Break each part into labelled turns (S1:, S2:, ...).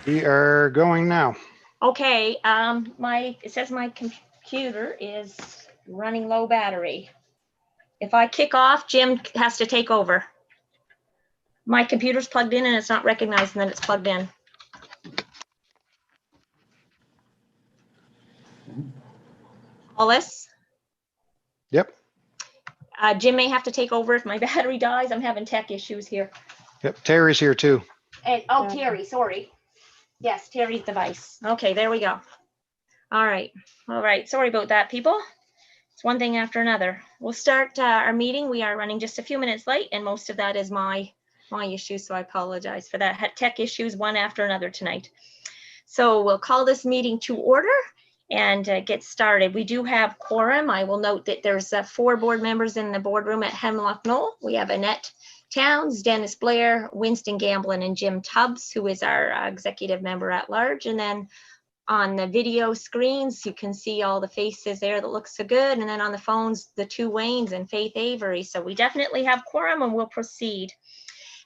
S1: We are going now.
S2: Okay, it says my computer is running low battery. If I kick off, Jim has to take over. My computer's plugged in and it's not recognizing that it's plugged in. Hollis?
S1: Yep.
S2: Jim may have to take over if my battery dies. I'm having tech issues here.
S1: Yep. Terry's here too.
S2: Oh, Terry, sorry. Yes, Terry's device. Okay, there we go. All right. Sorry about that, people. It's one thing after another. We'll start our meeting. We are running just a few minutes late, and most of that is my issue, so I apologize for that. Had tech issues one after another tonight. So we'll call this meeting to order and get started. We do have quorum. I will note that there's 4 board members in the boardroom at Hemlock Knoll. We have Annette Towns, Dennis Blair, Winston Gamblin, and Jim Tubbs, who is our executive member at large. And then on the video screens, you can see all the faces there that look so good. And then on the phones, the 2 Waynes and Faith Avery. So we definitely have quorum and we'll proceed.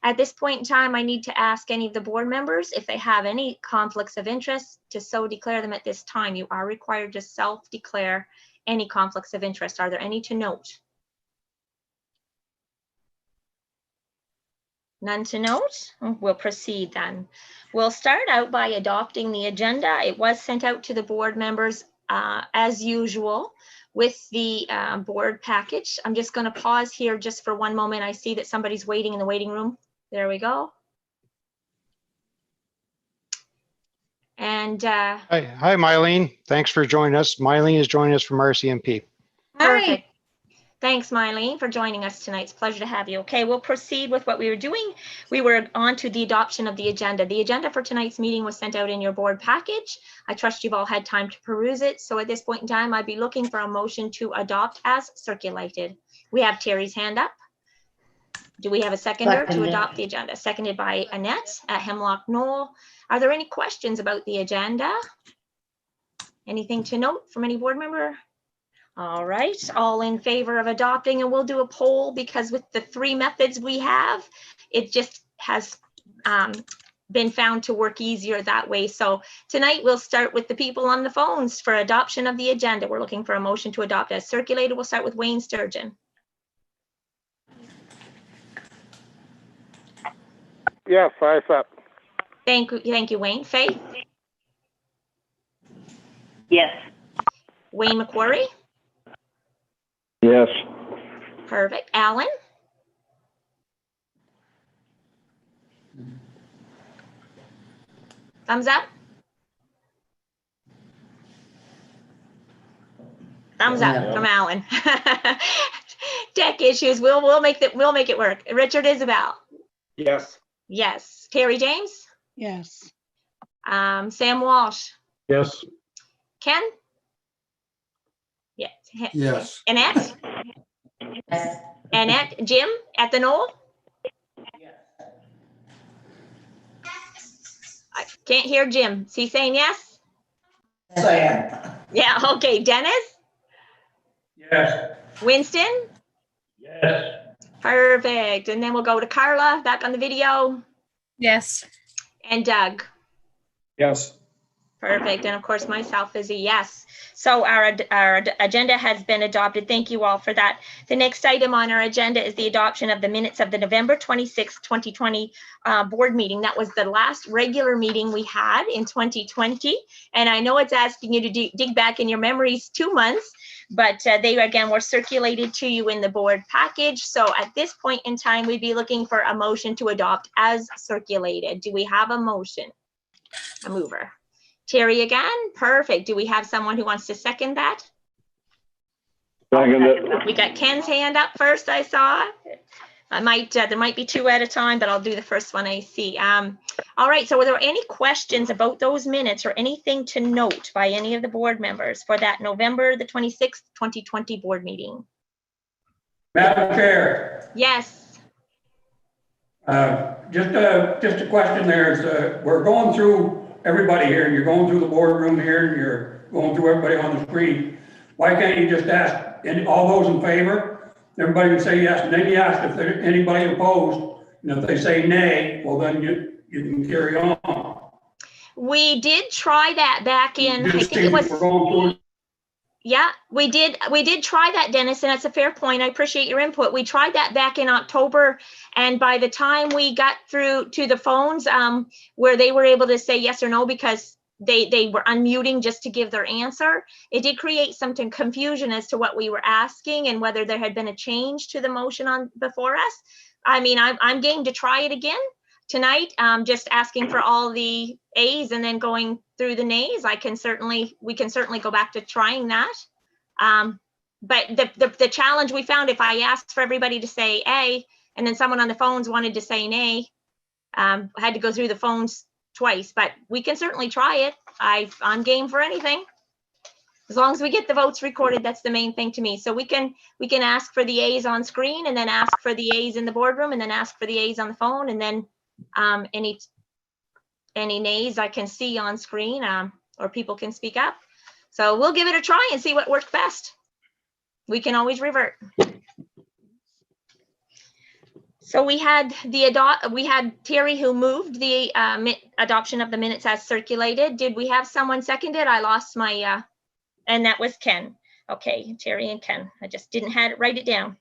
S2: At this point in time, I need to ask any of the board members if they have any conflicts of interest to so declare them at this time. You are required to self-declare any conflicts of interest. Are there any to note? None to note? We'll proceed then. We'll start out by adopting the agenda. It was sent out to the board members as usual with the board package. I'm just going to pause here just for one moment. I see that somebody's waiting in the waiting room. There we go. And
S1: Hi, Mylene. Thanks for joining us. Mylene is joining us from RCMP.
S2: Perfect. Thanks, Mylene, for joining us tonight. It's a pleasure to have you. Okay, we'll proceed with what we were doing. We were on to the adoption of the agenda. The agenda for tonight's meeting was sent out in your board package. I trust you've all had time to peruse it. So at this point in time, I'd be looking for a motion to adopt as circulated. We have Terry's hand up. Do we have a seconder to adopt the agenda? Seconded by Annette at Hemlock Knoll. Are there any questions about the agenda? Anything to note from any board member? All right, all in favor of adopting, and we'll do a poll because with the 3 methods we have, it just has been found to work easier that way. So tonight we'll start with the people on the phones for adoption of the agenda. We're looking for a motion to adopt as circulated. We'll start with Wayne Sturgeon.
S3: Yes, I up.
S2: Thank you, Wayne. Faith?
S4: Yes.
S2: Wayne McQuarrie?
S3: Yes.
S2: Perfect. Alan? Thumbs up? Thumbs up from Alan. Tech issues. We'll make it work. Richard Isabel?
S3: Yes.
S2: Yes. Terry James?
S5: Yes.
S2: Sam Walsh?
S3: Yes.
S2: Ken? Yes.
S6: Yes.
S2: Annette?
S4: Yes.
S2: Annette? Jim at the Knoll? I can't hear Jim. Is he saying yes?
S4: Yes, I am.
S2: Yeah, okay. Dennis?
S3: Yes.
S2: Winston?
S3: Yes.
S2: Perfect. And then we'll go to Carla back on the video.
S5: Yes.
S2: And Doug.
S3: Yes.
S2: Perfect. And of course, myself is a yes. So our agenda has been adopted. Thank you all for that. The next item on our agenda is the adoption of the minutes of the November 26, 2020 board meeting. That was the last regular meeting we had in 2020. And I know it's asking you to dig back in your memories 2 months, but they again were circulated to you in the board package. So at this point in time, we'd be looking for a motion to adopt as circulated. Do we have a motion? A mover. Terry again, perfect. Do we have someone who wants to second that?
S3: Second it.
S2: We got Ken's hand up first, I saw. There might be 2 at a time, but I'll do the first one I see. All right, so were there any questions about those minutes or anything to note by any of the board members for that November the 26th, 2020 board meeting?
S7: Madam Chair.
S2: Yes.
S7: Just a question there is, we're going through everybody here, you're going through the boardroom here, and you're going through everybody on the screen. Why can't you just ask all those in favor? Everybody would say yes, and then you ask if there's anybody opposed, and if they say nay, well then you can carry on.
S2: We did try that back in, I
S7: Just
S2: think it was,
S7: we're going through.
S2: yeah, we did try that, Dennis, and that's a fair point. I appreciate your input. We tried that back in October, and by the time we got through to the phones, where they were able to say yes or no because they were unmuting just to give their answer, it did create some confusion as to what we were asking and whether there had been a change to the motion on before us. I mean, I'm game to try it again tonight, just asking for all the A's and then going through the nays. We can certainly go back to trying that. But the challenge we found, if I asked for everybody to say A and then someone on the phones wanted to say nay, I had to go through the phones twice, but we can certainly try it. I'm game for anything. As long as we get the votes recorded, that's the main thing to me. So we can ask for the A's on screen and then ask for the A's in the boardroom and then ask for the A's on the phone, and then any nays I can see on screen, or people can speak up. So we'll give it a try and see what worked best. We can always revert. So we had Terry who moved the adoption of the minutes as circulated. Did we have someone seconded? I lost my, and that was Ken. Okay, Terry and Ken. I just didn't write it down.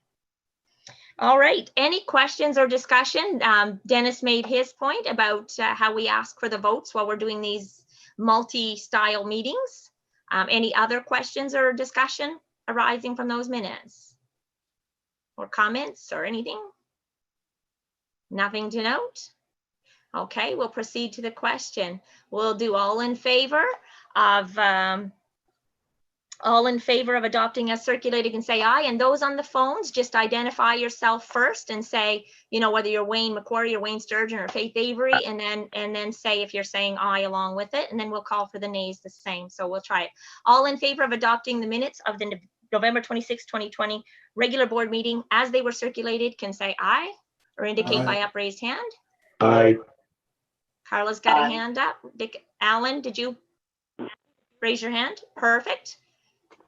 S2: All right, any questions or discussion? Dennis made his point about how we ask for the votes while we're doing these multi-style meetings. Any other questions or discussion arising from those minutes? Or comments or anything? Nothing to note? Okay, we'll proceed to the question. We'll do all in favor of adopting as circulated and say aye, and those on the phones, just identify yourself first and say, you know, whether you're Wayne McQuarrie or Wayne Sturgeon or Faith Avery, and then say if you're saying aye along with it, and then we'll call for the nays the same. So we'll try it. All in favor of adopting the minutes of the November 26, 2020 regular board meeting as they were circulated can say aye or indicate by upraised hand.
S3: Aye.
S2: Carla's got a hand up. Alan, did you raise your hand? Perfect.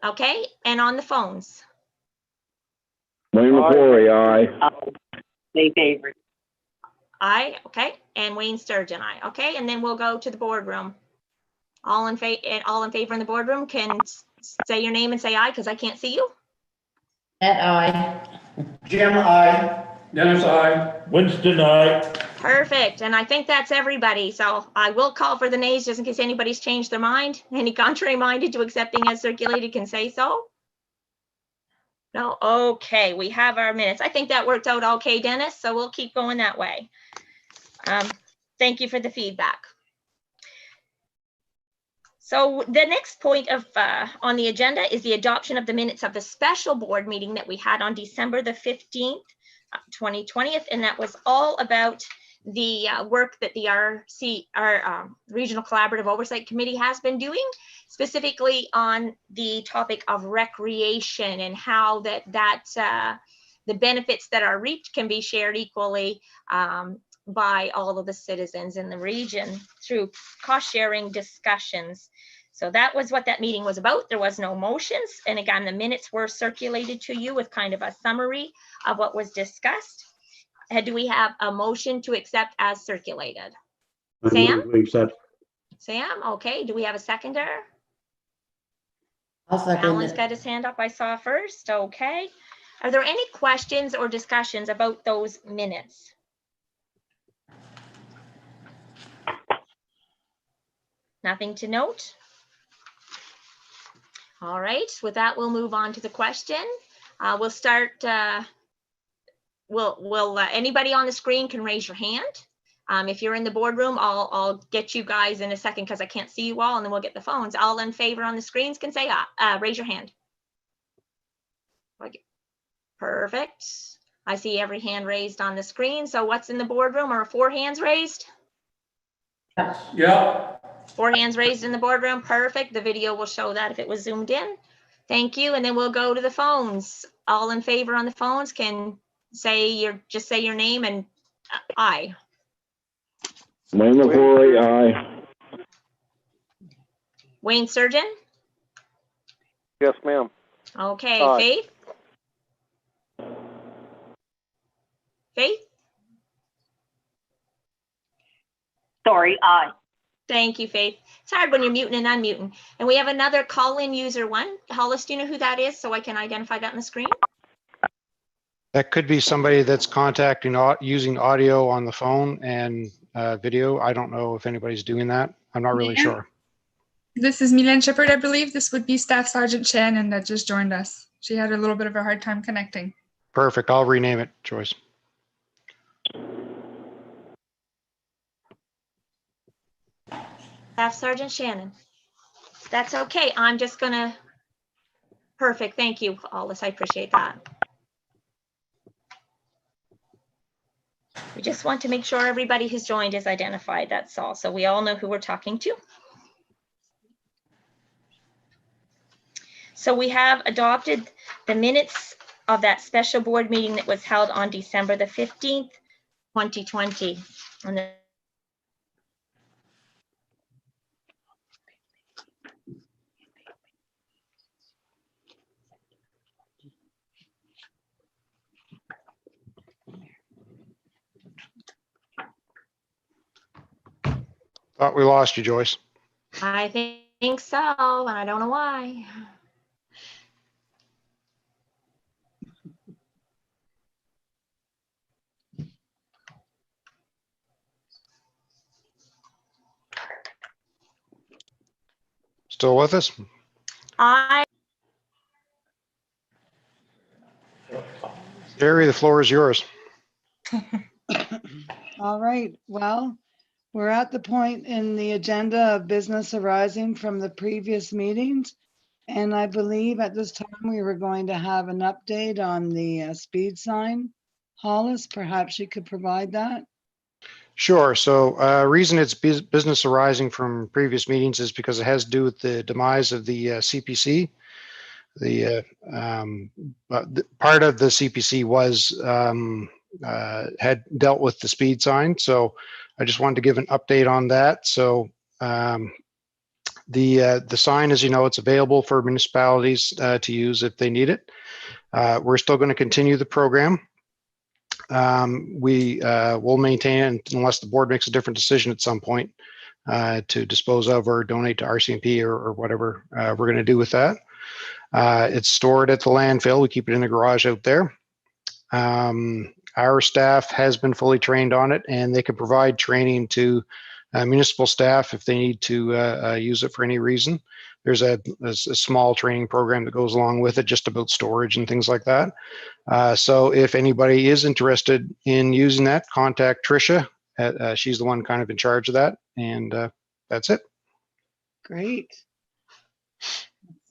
S2: Okay, and on the phones?
S3: Wayne McQuarrie, aye.
S4: Faith Avery.
S2: Aye, okay, and Wayne Sturgeon, aye. Okay, and then we'll go to the boardroom. All in favor in the boardroom can say your name and say aye, because I can't see you.
S4: Annette, aye.
S3: Jim, aye.
S7: Dennis, aye.
S3: Winston, aye.
S2: Perfect, and I think that's everybody. So I will call for the nays just in case anybody's changed their mind. Any contrary minded to accepting as circulated can say so. No, okay, we have our minutes. I think that worked out okay, Dennis, so we'll keep going that way. Thank you for the feedback. So the next point of on the agenda is the adoption of the minutes of the special board meeting that we had on December the 15th, 2020, and that was all about the work that the Regional Collaborative Oversight Committee has been doing, specifically on the topic of recreation and how the benefits that are reaped can be shared equally by all of the citizens in the region through cost-sharing discussions. So that was what that meeting was about. There was no motions. And again, the minutes were circulated to you with kind of a summary of what was discussed. Do we have a motion to accept as circulated? Sam? Sam, okay. Do we have a seconder?
S4: I'll second
S2: Alan's
S4: it.
S2: got his hand up, I saw first. Okay. Are there any questions or discussions about those minutes? Nothing to note? All right, with that, we'll move on to the question. We'll start, anybody on the screen can raise your hand. If you're in the boardroom, I'll get you guys in a second because I can't see you all, and then we'll get the phones. All in favor on the screens can say raise your hand. Perfect. I see every hand raised on the screen. So what's in the boardroom? Are 4 hands raised?
S7: Yeah.
S2: 4 hands raised in the boardroom. Perfect. The video will show that if it was zoomed in. Thank you. And then we'll go to the phones. All in favor on the phones can just say your name and aye.
S3: Wayne McQuarrie, aye.
S2: Wayne Sturgeon?
S5: Yes, ma'am.
S2: Okay.
S5: Aye.
S2: Faith? Faith?
S4: Sorry, aye.
S2: Thank you, Faith. It's hard when you're muting and unmuting. And we have another call-in user one. Hollis, do you know who that is so I can identify that on the screen?
S1: That could be somebody that's contacting, using audio on the phone and video. I don't know if anybody's doing that. I'm not really
S6: Mayor?
S1: sure.
S6: This is Milan Shepard, I believe. This would be Staff Sergeant Shannon that just joined us. She had a little bit of a hard time connecting.
S1: Perfect. I'll rename it, Joyce.
S2: Staff Sergeant Shannon. That's okay. I'm just gonna, perfect. Thank you, Hollis. I appreciate that. We just want to make sure everybody who's joined is identified. That's all. So we all know who we're talking to. So we have adopted the minutes of that special board meeting that was held on December the 15th, 2020. And the
S1: Thought we lost you, Joyce.
S2: I think so, and I don't know why.
S1: Still with us? Jerry, the floor is yours.
S8: All right, well, we're at the point in the agenda of business arising from the previous meetings. And I believe at this time we were going to have an update on the speed sign. Hollis, perhaps you could provide that?
S1: Sure. So reason it's business arising from previous meetings is because it has to do with the demise of the CPC. Part of the CPC was had dealt with the speed sign. So I just wanted to give an update on that. So the sign, as you know, it's available for municipalities to use if they need it. We're still going to continue the program. We will maintain it unless the board makes a different decision at some point to dispose of or donate to RCMP or whatever we're going to do with that. It's stored at the landfill. We keep it in the garage out there. Our staff has been fully trained on it, and they can provide training to municipal staff if they need to use it for any reason. There's a small training program that goes along with it, just about storage and things like that. So if anybody is interested in using that, contact Tricia. She's the one kind of in charge of that, and that's it.
S8: Great.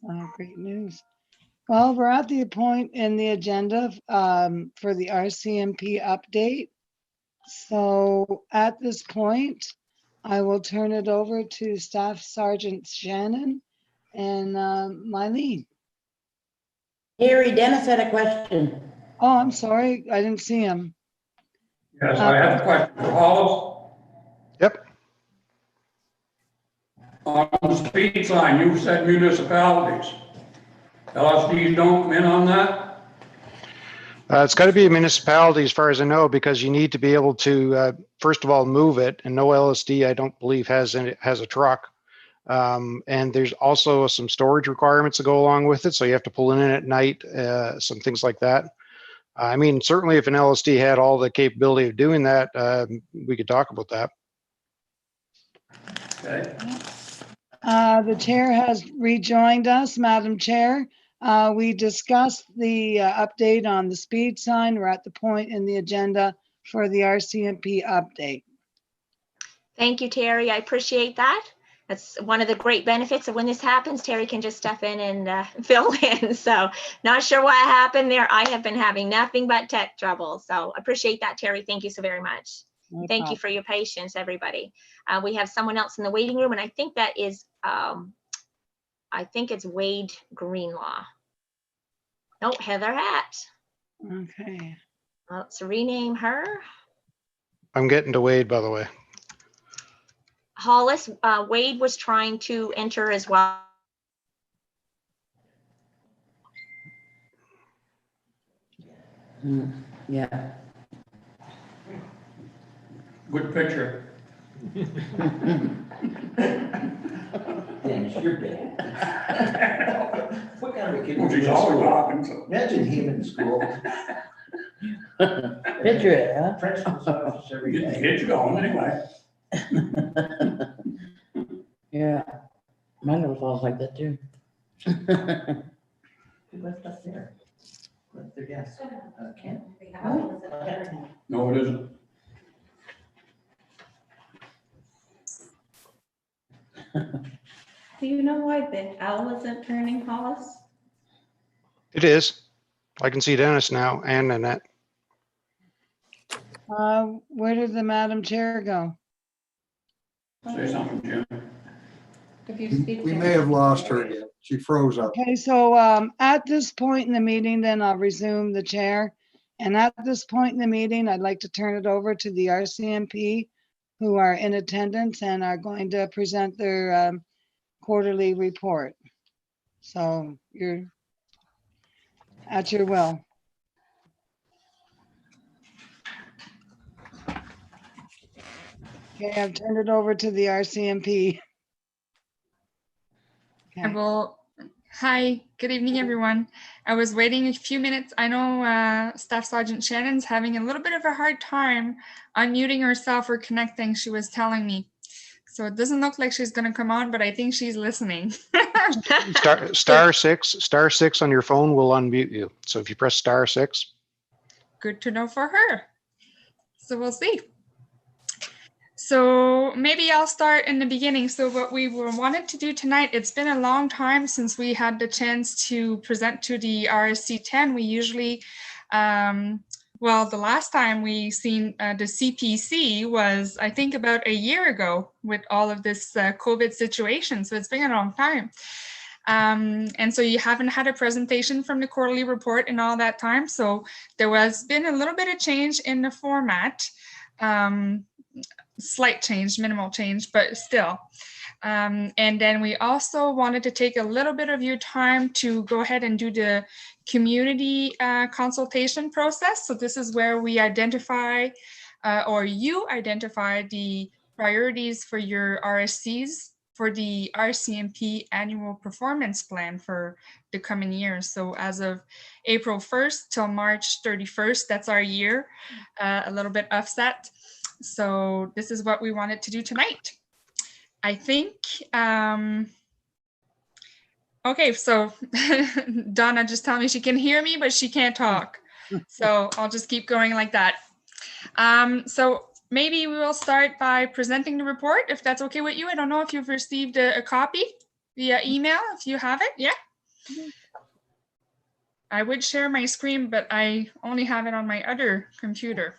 S8: That's great news. Well, we're at the point in the agenda for the RCMP update. So at this point, I will turn it over to Staff Sergeant Shannon and Mylene.
S4: Harry, Dennis had a question.
S8: Oh, I'm sorry. I didn't see him.
S7: Yes, I have a question for Hollis.
S1: Yep.
S7: On the speed sign, you said municipalities. LSDs don't come in on that?
S1: It's got to be a municipality as far as I know, because you need to be able to, first of all, move it, and no LSD, I don't believe, has a truck. And there's also some storage requirements that go along with it. So you have to pull it in at night, some things like that. I mean, certainly if an LSD had all the capability of doing that, we could talk about that.
S7: Okay.
S8: The chair has rejoined us, Madam Chair. We discussed the update on the speed sign. We're at the point in the agenda for the RCMP update.
S2: Thank you, Terry. I appreciate that. That's one of the great benefits of when this happens. Terry can just step in and fill in. So not sure what happened there. I have been having nothing but tech trouble. So appreciate that, Terry. Thank you so very much.
S8: No
S2: Thank you
S8: problem.
S2: for your patience, everybody. We have someone else in the waiting room, and I think that is, I think it's Wade Greenlaw. No, Heather Hatt.
S8: Okay.
S2: Let's rename her.
S1: I'm getting to Wade, by the way.
S2: Hollis, Wade was trying to enter as well.
S4: Yeah.
S7: Good picture.
S9: Dennis, you're bad. What kind of a kid?
S7: Well,
S9: would
S7: she's
S9: you in
S7: always
S9: school?
S7: laughing, so.
S9: Imagine him in school.
S4: Picture it, huh?
S9: Principal's office every
S7: Get the
S9: day.
S7: kids going anyway.
S4: Yeah, my little fellow's like that too.
S9: Who left up there? Left their desk. Ken?
S7: No, it isn't.
S10: Do you know why the owl isn't turning, Hollis?
S1: It is. I can see Dennis now and Nanette.
S8: Where did the Madam Chair go?
S7: Say something, Jim.
S10: If you speak
S11: We
S10: to
S11: may have lost her again. She froze up.
S8: Okay, so at this point in the meeting, then I'll resume the chair. And at this point in the meeting, I'd like to turn it over to the RCMP who are in attendance and are going to present their quarterly report. So you're at your will. Okay, I've turned it over to the RCMP.
S6: I will. Hi, good evening, everyone. I was waiting a few minutes. I know Staff Sergeant Shannon's having a little bit of a hard time unmuting herself or connecting, she was telling me. So it doesn't look like she's going to come on, but I think she's listening.
S1: Star six on your phone will unmute you. So if you press *6.
S6: Good to know for her. So we'll see. So maybe I'll start in the beginning. So what we wanted to do tonight, it's been a long time since we had the chance to present to the RSC 10. We usually, well, the last time we seen the CPC was, I think, about a year ago with all of this COVID situation. So it's been a long time. And so you haven't had a presentation from the quarterly report in all that time. So there has been a little bit of change in the format. Slight change, minimal change, but still. And then we also wanted to take a little bit of your time to go ahead and do the community consultation process. So this is where we identify or you identify the priorities for your RSCs for the RCMP annual performance plan for the coming year. So as of April 1st till March 31st, that's our year, a little bit offset. So this is what we wanted to do tonight. I think, okay, so Donna just told me she can hear me, but she can't talk. So I'll just keep going like that. So maybe we will start by presenting the report, if that's okay with you. I don't know if you've received a copy via email, if you have it, yeah? I would share my screen, but I only have it on my other computer.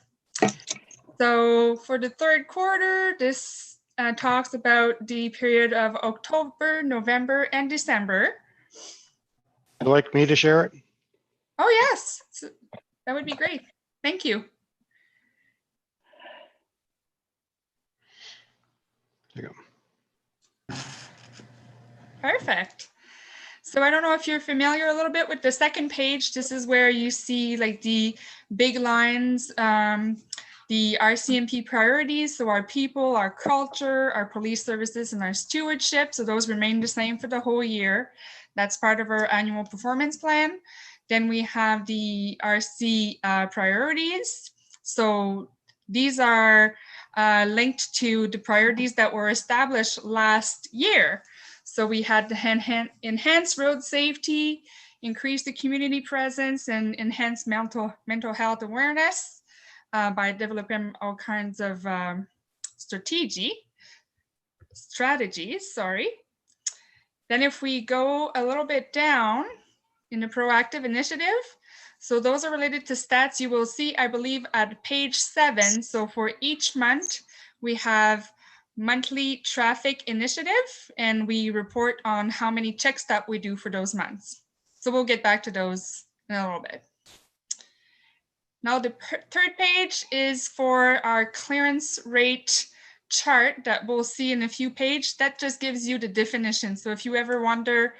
S6: So for the third quarter, this talks about the period of October, November, and December.
S1: Would you like me to share it?
S6: Oh, yes, that would be great. Thank you.
S1: There you go.
S6: Perfect. So I don't know if you're familiar a little bit with the second page. This is where you see like the big lines, the RCMP priorities, so our people, our culture, our police services, and our stewardship. So those remain the same for the whole year. That's part of our annual performance plan. Then we have the RC priorities. So these are linked to the priorities that were established last year. So we had to enhance road safety, increase the community presence, and enhance mental health awareness. By developing all kinds of strategies. Then if we go a little bit down in the proactive initiative, so those are related to stats. You will see, I believe, at page 7. So for each month, we have monthly traffic initiative, and we report on how many checks that we do for those months. So we'll get back to those in a little bit. Now the third page is for our clearance rate chart that we'll see in a few pages. That just gives you the definition. So if you ever wonder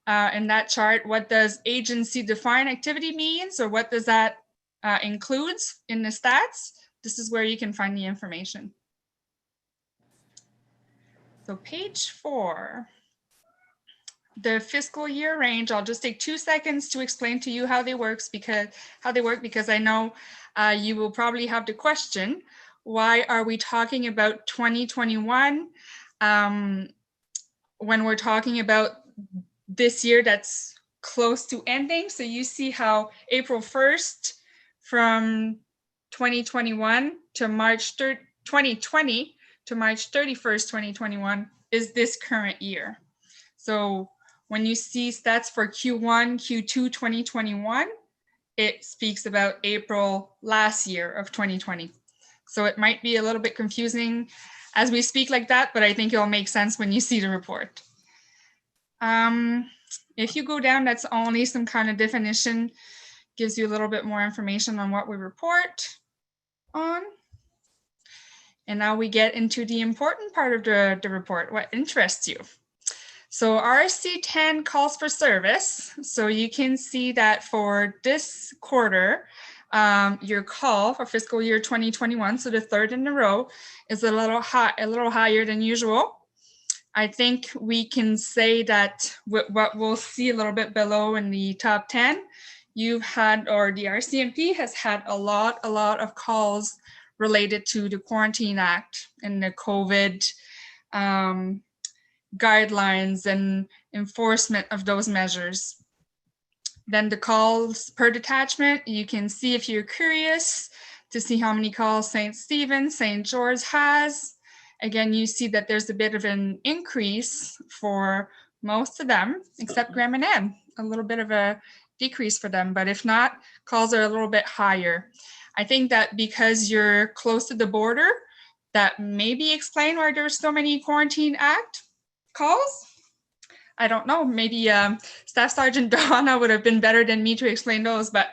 S6: in that chart, what does agency defined activity means, or what does that includes in the stats, this is where you can find the information. So page 4, the fiscal year range. I'll just take 2 seconds to explain to you how they work because I know you will probably have the question, why are we talking about 2021 when we're talking about this year that's close to ending? So you see how April 1st from 2021 to March 2020 to March 31st, 2021 is this current year. So when you see stats for Q1, Q2, 2021, it speaks about April last year of 2020. So it might be a little bit confusing as we speak like that, but I think it'll make sense when you see the report. If you go down, that's only some kind of definition, gives you a little bit more information on what we report on. And now we get into the important part of the report, what interests you. So RC10 calls for service. So you can see that for this quarter, your call for fiscal year 2021, so the third in a row, is a little higher than usual. I think we can say that what we'll see a little bit below in the top 10, you've had, or the RCMP has had a lot of calls related to the Quarantine Act and the COVID guidelines and enforcement of those measures. Then the calls per detachment, you can see if you're curious to see how many calls St. Stephen, St. George has. Again, you see that there's a bit of an increase for most of them, except Graham and Ann, a little bit of a decrease for them. But if not, calls are a little bit higher. I think that because you're close to the border, that maybe explain why there's so many Quarantine Act calls. I don't know, maybe Staff Sergeant Donna would have been better than me to explain those, but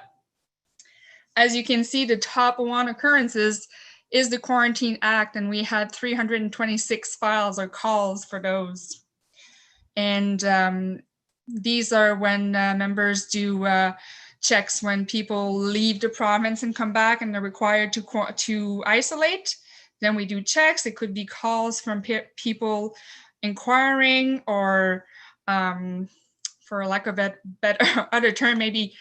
S6: as you can see, the top 1 occurrences is the Quarantine Act, and we had 326 files or calls for those. And these are when members do checks when people leave the province and come back and they're required to isolate. Then we do checks. It could be calls from people inquiring, or for lack of a better other term, maybe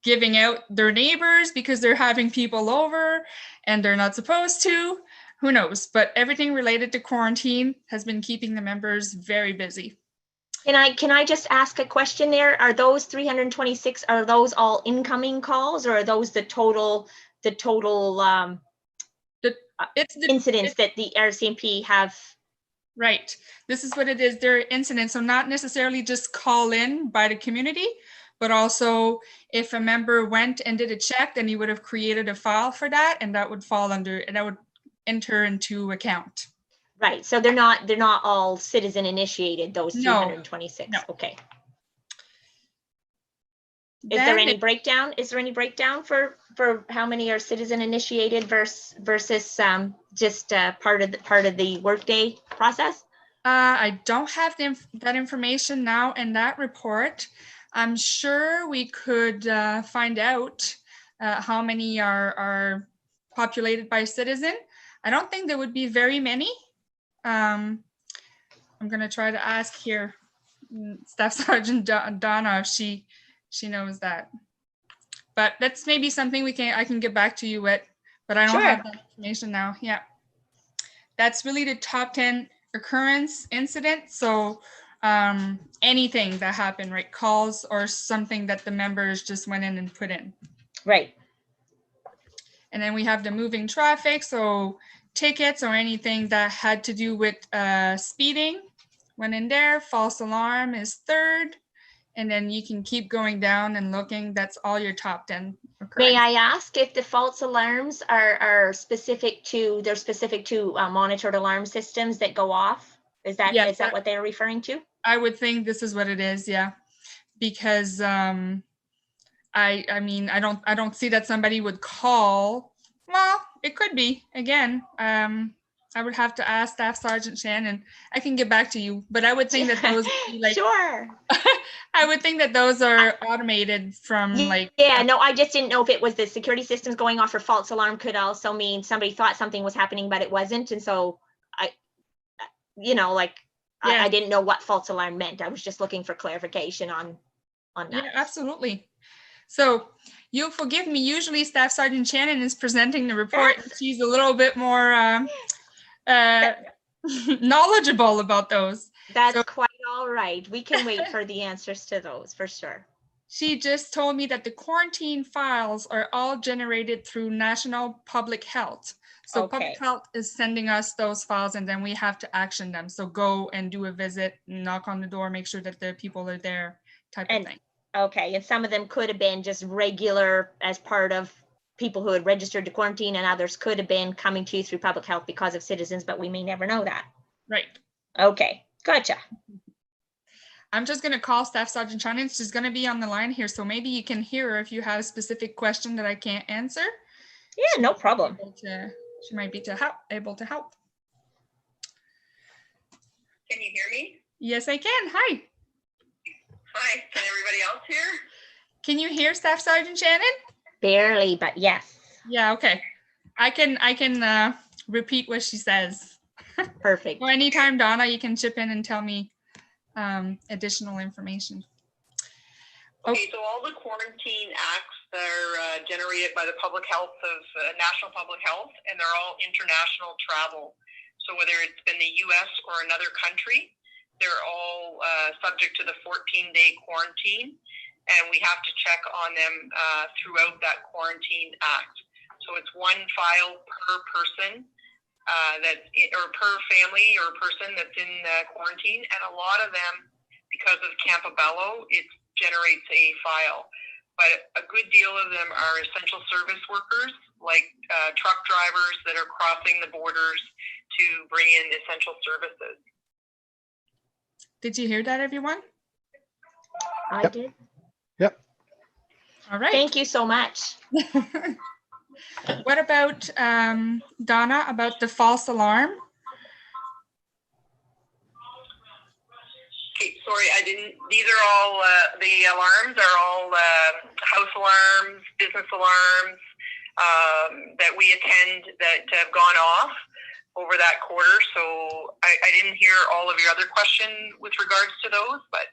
S6: giving out their neighbors because they're having people over and they're not supposed to. Who knows? But everything related to quarantine has been keeping the members very busy.
S2: Can I just ask a question there? Are those 326, are those all incoming calls, or are those the total incidents that the RCMP have?
S6: Right. This is what it is. They're incidents. So not necessarily just call in by the community, but also if a member went and did a check, then he would have created a file for that, and that would fall under, and that would enter into account.
S2: Right. So they're not all citizen initiated, those 326.
S6: No.
S2: Okay. Is there any breakdown? Is there any breakdown for how many are citizen initiated versus just part of the workday process?
S6: I don't have that information now in that report. I'm sure we could find out how many are populated by citizen. I don't think there would be very many. I'm going to try to ask here Staff Sergeant Donna if she knows that. But that's maybe something I can get back to you with, but I don't have that information now. Yeah. That's really the top 10 occurrence incidents. So anything that happened, right? Calls or something that the members just went in and put in.
S2: Right.
S6: And then we have the moving traffic. So tickets or anything that had to do with speeding went in there. False alarm is third. And then you can keep going down and looking. That's all your top 10 occurrences.
S2: May I ask if the false alarms are specific to monitored alarm systems that go off? Is that what they're referring to?
S6: I would think this is what it is, yeah. Because I mean, I don't see that somebody would call. Well, it could be. Again, I would have to ask Staff Sergeant Shannon. I can get back to you, but I would think that those would be like,
S2: sure.
S6: I would think that those are automated from like.
S2: Yeah, no, I just didn't know if it was the security systems going off, or false alarm could also mean somebody thought something was happening, but it wasn't. And so you know, like,
S6: Yeah.
S2: I didn't know what false alarm meant. I was just looking for clarification on that.
S6: Yeah, absolutely. So you'll forgive me, usually Staff Sergeant Shannon is presenting the report. And she's a little bit more knowledgeable about those.
S2: That's
S6: So
S2: quite all right. We can wait for the answers to those for sure.
S6: she just told me that the quarantine files are all generated through National Public Health. So
S2: Okay.
S6: Public Health is sending us those files and then we have to action them. So go and do a visit, knock on the door, make sure that the people are there, type of thing.
S2: Okay, and some of them could have been just regular as part of people who had registered to quarantine, and others could have been coming to you through public health because of citizens, but we may never know that.
S6: Right.
S2: Okay, gotcha.
S6: I'm just going to call Staff Sergeant Shannon. She's going to be on the line here, so maybe you can hear her if you have a specific question that I can't answer.
S2: Yeah, no problem.
S6: She might be able to help.
S12: Can you hear me?
S6: Yes, I can. Hi.
S12: Hi, can everybody else hear?
S6: Can you hear Staff Sergeant Shannon?
S2: Barely, but yes.
S6: Yeah, okay. I can repeat what she says.
S2: Perfect.
S6: Or anytime, Donna, you can chip in and tell me additional information.
S12: Okay, so all the quarantine acts are generated by the public health of National Public Health, and they're all international travel. So whether it's been the US or another country, they're all subject to the 14-day quarantine, and we have to check on them throughout that quarantine act. So it's one file per person or per family or person that's in quarantine, and a lot of them, because of Campobello, it generates a file. But a good deal of them are essential service workers, like truck drivers that are crossing the borders to bring in essential services.
S6: Did you hear that, everyone?
S2: I did.
S1: Yep.
S6: All right.
S2: Thank you so much.
S6: What about Donna, about the false alarm?
S12: Okay, sorry, I didn't, these are all, the alarms are all house alarms, business alarms that we attend that have gone off over that quarter. So I didn't hear all of your other question with regards to those, but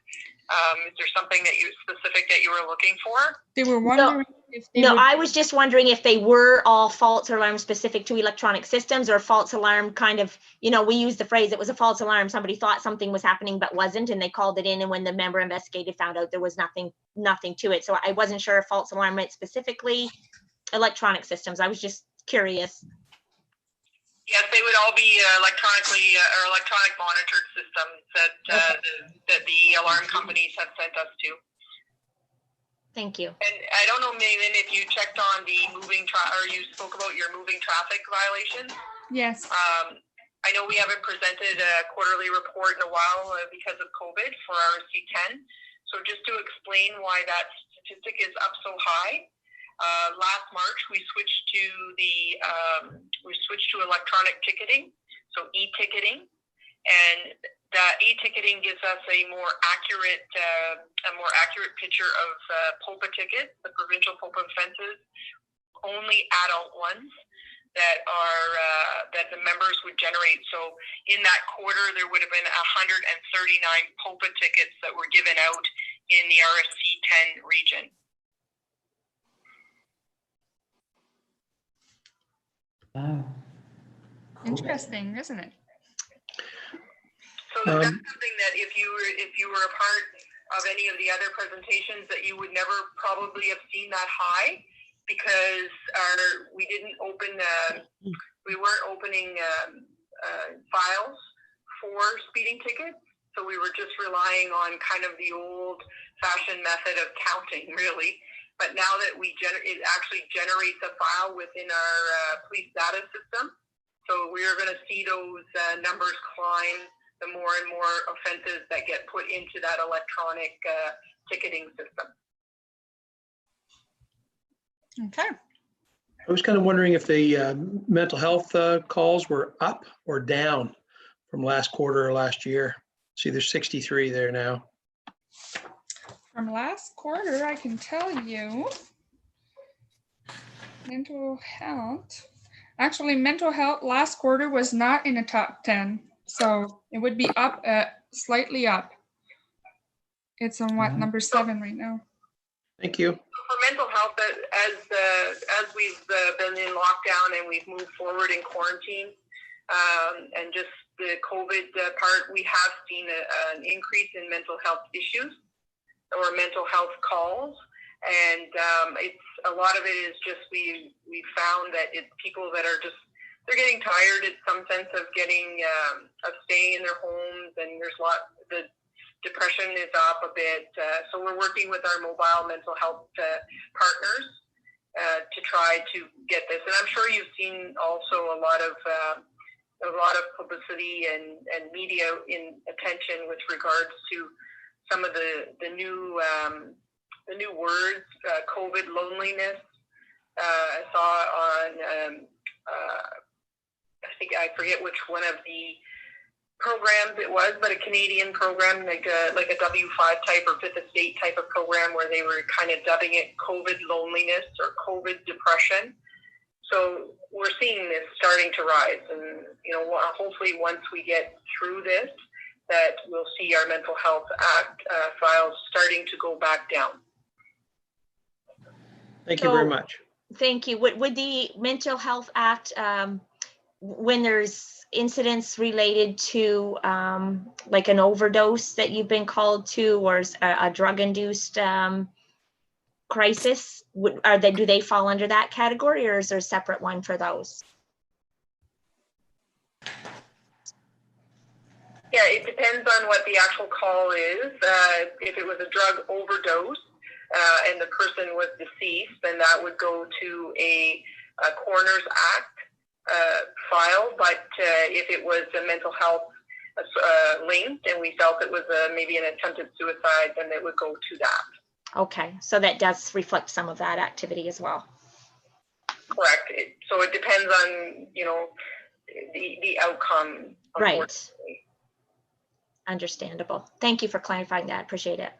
S12: is there something that specific that you were looking for?
S6: They were wondering if they
S2: No,
S6: would...
S2: I was just wondering if they were all false alarm specific to electronic systems, or false alarm kind of, you know, we use the phrase, it was a false alarm. Somebody thought something was happening, but wasn't, and they called it in. And when the member investigated, found out there was nothing to it. So I wasn't sure if false alarm meant specifically electronic systems. I was just curious.
S12: Yes, they would all be electronically or electronic monitored systems that the alarm companies have sent us to.
S2: Thank you.
S12: And I don't know, Maven, if you checked on the or you spoke about your moving traffic violations.
S6: Yes.
S12: I know we haven't presented a quarterly report in a while because of COVID for RC10. So just to explain why that statistic is up so high. Last March, we switched to electronic ticketing, so e-ticketing, and that e-ticketing gives us a more accurate picture of POPA tickets, the provincial POPA offenses, only adult ones that the members would generate. So in that quarter, there would have been 139 POPA tickets that were given out in the RSC 10 region.
S4: Wow.
S6: Interesting, isn't it?
S12: So that's something that if you were a part of any of the other presentations, that you would never probably have seen that high, because we weren't opening files for speeding tickets. So we were just relying on kind of the old-fashioned method of counting, really. But now that it actually generates a file within our police data system. So we are going to see those numbers climb the more and more offenses that get put into that electronic ticketing system.
S6: Okay.
S9: I was kind of wondering if the mental health calls were up or down from last quarter or last year. See, there's 63 there now.
S6: From last quarter, I can tell you, mental health. Actually, mental health last quarter was not in the top 10 So it would be up, slightly up. It's on what, number 7 right now?
S9: Thank you.
S12: For mental health, as we've been in lockdown and we've moved forward in quarantine, and just the COVID part, we have seen an increase in mental health issues or mental health calls. And it's a lot of it is just we found that it's people that are just, they're getting tired in some sense of getting of staying in their homes, and there's the depression is up a bit. So we're working with our mobile mental health partners to try to get this. And I'm sure you've seen also a lot of publicity and media in attention with regards to some of the new words, COVID loneliness. I saw on I forget which one of the programs it was, but a Canadian program, like a W5 type or Fifth Estate type of program, where they were kind of dubbing it COVID loneliness or COVID depression. So we're seeing this starting to rise, and hopefully once we get through this, that we'll see our Mental Health Act files starting to go back down.
S9: Thank you very much.
S2: Thank you. Would the Mental Health Act, when there's incidents related to like an overdose that you've been called to, or a drug-induced crisis, do they fall under that category, or is there a separate one for those?
S12: Yeah, it depends on what the actual call is. If it was a drug overdose and the person was deceased, then that would go to a Coroner's Act file. But if it was a mental health linked and we felt it was maybe an attempted suicide, then it would go to that.
S2: Okay, so that does reflect some of that activity as well.
S12: Correct. So it depends on, the outcome.
S2: Right. Understandable. Thank you for clarifying that. Appreciate it.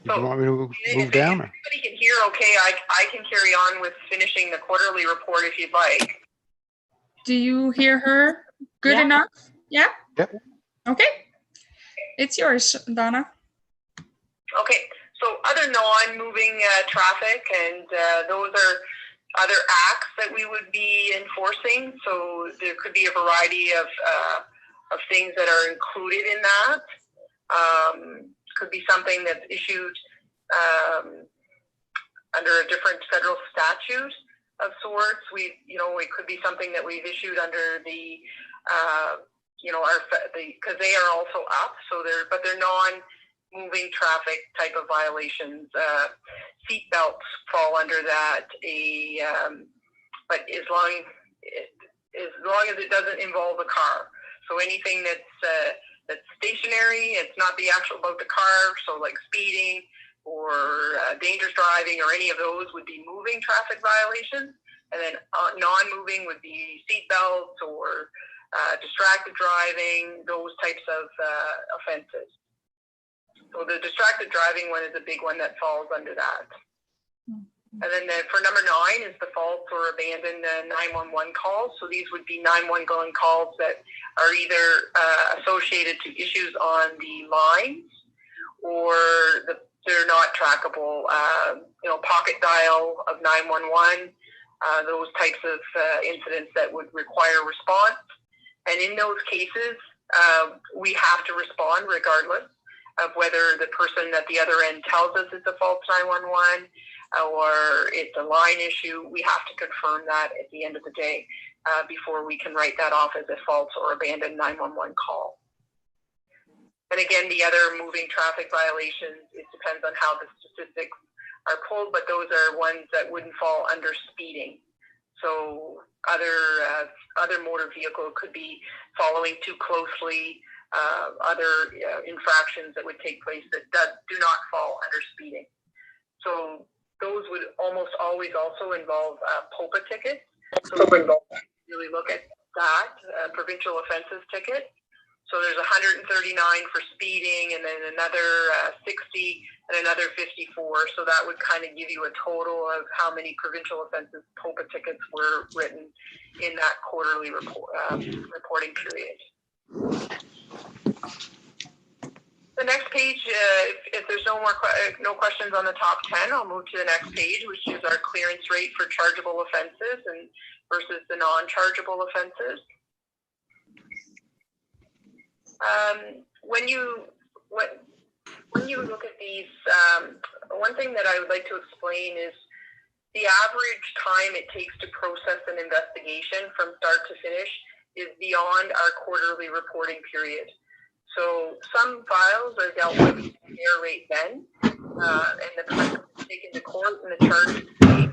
S1: Do you want me to move down? Or?
S12: If everybody can hear okay, I can carry on with finishing the quarterly report if you'd like.
S6: Do you hear her good enough? Yeah?
S1: Yep.
S6: Okay. It's yours, Donna.
S12: Okay. So other non-moving traffic, and those are other acts that we would be enforcing. So there could be a variety of things that are included in that. Could be something that's issued under a different federal statute of sorts. It could be something that we've issued under the, because they are also up. So they're non-moving traffic type of violations. Seat belts fall under that. But as long as it doesn't involve a car. So anything that's stationary, it's not the actual about the car, so like speeding or dangerous driving or any of those would be moving traffic violations. And then non-moving would be seat belts or distracted driving, those types of offenses. So the distracted driving one is a big one that falls under that. And then for number 9 is the false or abandoned 911 calls. So these would be 911 calls that are either associated to issues on the lines or they're not trackable. Pocket dial of 911, those types of incidents that would require response. And in those cases, we have to respond regardless of whether the person at the other end tells us it's a false 911 or it's a line issue. We have to confirm that at the end of the day before we can write that off as a false or abandoned 911 call. And again, the other moving traffic violations, it depends on how the statistics are pulled, but those are ones that wouldn't fall under speeding. So other motor vehicle could be following too closely, other infractions that would take place that do not fall under speeding. So those would almost always also involve POPA tickets. So we really look at that, provincial offenses ticket. So there's 139 for speeding, and then another 60 and another 54. So that would kind of give you a total of how many provincial offences POPA tickets were written in that quarterly reporting period. The next page, if there's no questions on the top 10, I'll move to the next page, which is our clearance rate for chargeable offences and versus the non-chargeable offences. When you look at these, one thing that I would like to explain is the average time it takes to process an investigation from start to finish is beyond our quarterly reporting period. So some files are dealt with air rate then, and the person is taken to court and the charge is paid.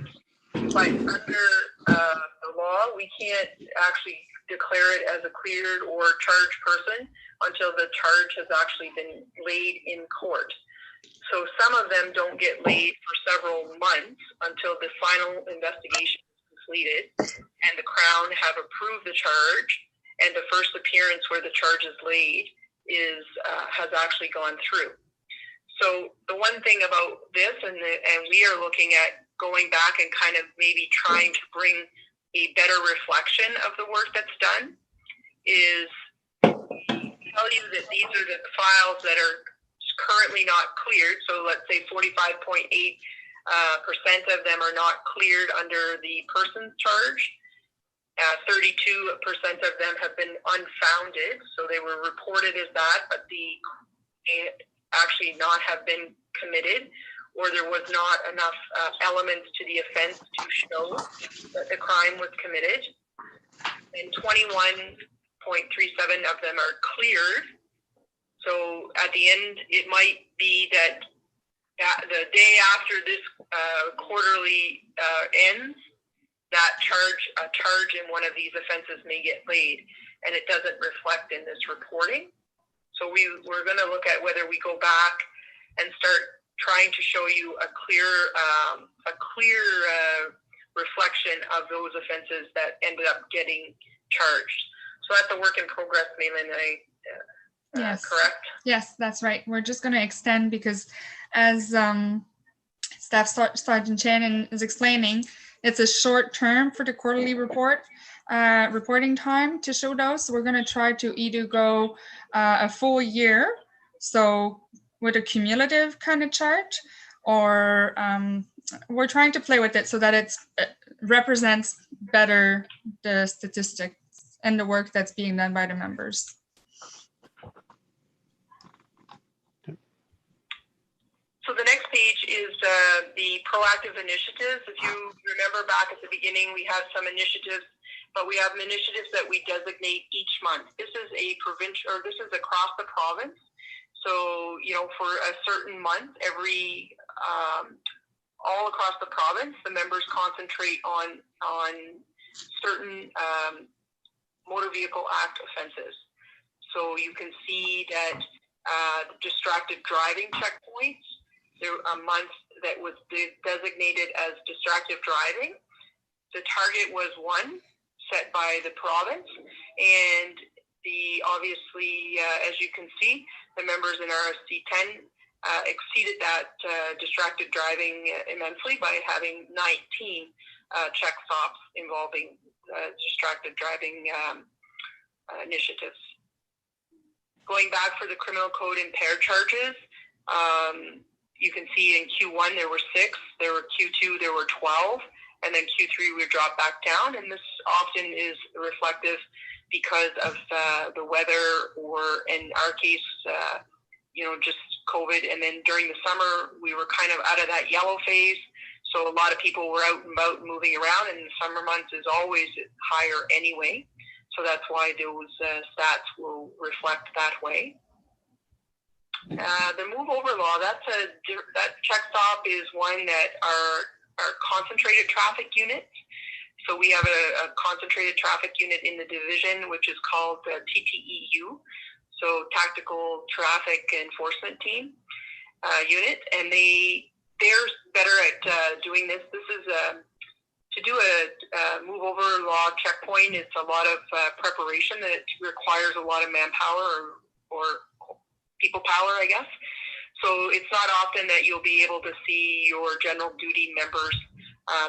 S12: But under the law, we can't actually declare it as a cleared or charged person until the charge has actually been laid in court. So some of them don't get laid for several months until the final investigation is completed and the Crown have approved the charge and the first appearance where the charge is laid has actually gone through. So the one thing about this, and we are looking at going back and kind of maybe trying to bring a better reflection of the work that's done, is tell you that these are the files that are currently not cleared. So let's say 45.8% of them are not cleared under the person's charge. 32% of them have been unfounded, so they were reported as that, but they actually not have been committed, or there was not enough elements to the offense to show that the crime was committed. And 21.37 of them are cleared. So at the end, it might be that the day after this quarterly ends, that a charge in one of these offenses may get laid, and it doesn't reflect in this reporting. So we're going to look at whether we go back and start trying to show you a clear reflection of those offenses that ended up getting charged. So that's a work in progress, Malin.
S6: Yes.
S12: Correct?
S6: Yes, that's right. We're just going to extend because, as Staff Sergeant Shannon is explaining, it's a short term for the quarterly reporting time to show those. So we're going to try to either go a full year, so with a cumulative kind of chart, or we're trying to play with it so that it represents better the statistics and the work that's being done by the members.
S12: So the next page is the proactive initiatives. If you remember back at the beginning, we had some initiatives, but we have initiatives that we designate each month. This is a provincial, or this is across the province. So, for a certain month, all across the province, the members concentrate on certain Motor Vehicle Act offenses. So you can see that distracted driving checkpoints, there a month that was designated as distracted driving. The target was 1 set by the province, and obviously, as you can see, the members in RSC 10 exceeded that distracted driving immensely by having 19 check stops involving distracted driving initiatives. Going back for the criminal code impaired charges, you can see in Q1 there were 6, there were Q2 there were 12, and then Q3 we dropped back down, and this often is reflective because of the weather, or in our case, just COVID. And then during the summer, we were kind of out of that yellow phase. So a lot of people were out and about moving around, and the summer months is always higher anyway. So that's why those stats will reflect that way. The move over law, that check stop is one that our concentrated traffic units. So we have a concentrated traffic unit in the division, which is called TTEU, so Tactical Traffic Enforcement Team unit, and they're better at doing this. This is to do a move over law checkpoint, it's a lot of preparation that requires a lot of manpower or people power, I guess. So it's not often that you'll be able to see your general duty members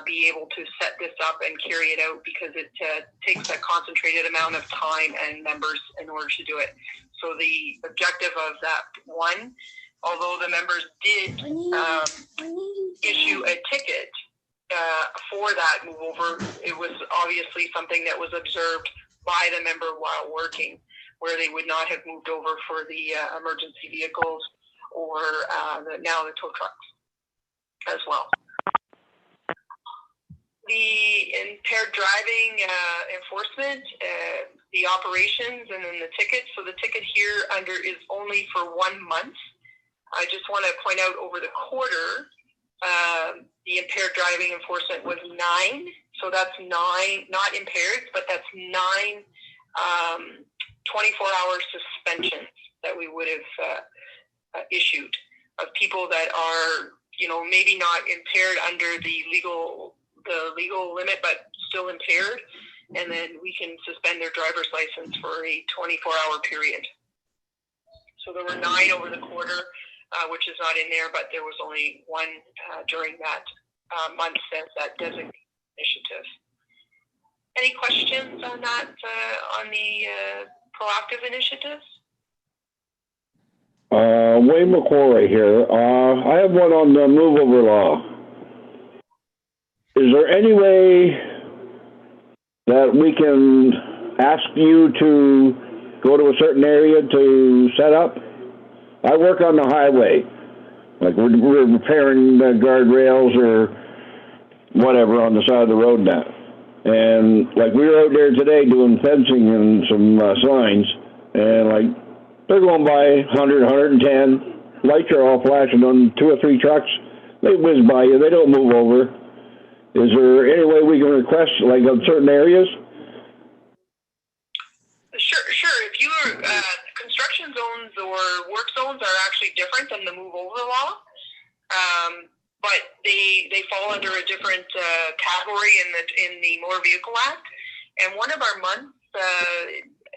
S12: be able to set this up and carry it out, because it takes a concentrated amount of time and members in order to do it. So the objective of that one, although the members did issue a ticket for that move over, it was obviously something that was observed by the member while working, where they would not have moved over for the emergency vehicles or now the tow trucks as well. The impaired driving enforcement, the operations, and then the ticket. So the ticket here under is only for 1 month. I just want to point out over the quarter, the impaired driving enforcement was 9. So that's 9, not impaired, but that's 9 24-hour suspensions that we would have issued of people that are, maybe not impaired under the legal limit, but still impaired. And then we can suspend their driver's license for a 24-hour period. So there were 9 over the quarter, which is not in there, but there was only 1 during that month since that designated initiative. Any questions on that, on the proactive initiatives?
S3: Wayne McQuarrie here. I have one on the move over law. Is there any way that we can ask you to go to a certain area to set up? I work on the highway, like we're repairing the guardrails or whatever on the side of the road now. And like we were out there today doing fencing and some signs, and like they're going by 100, 110, lights are all flashing on 2 or 3 trucks. They whiz by you, they don't move over. Is there any way we can request, like, on certain areas?
S12: Sure. If you are, construction zones or work zones are actually different than the move over law, but they fall under a different category in the Motor Vehicle Act. And one of our months,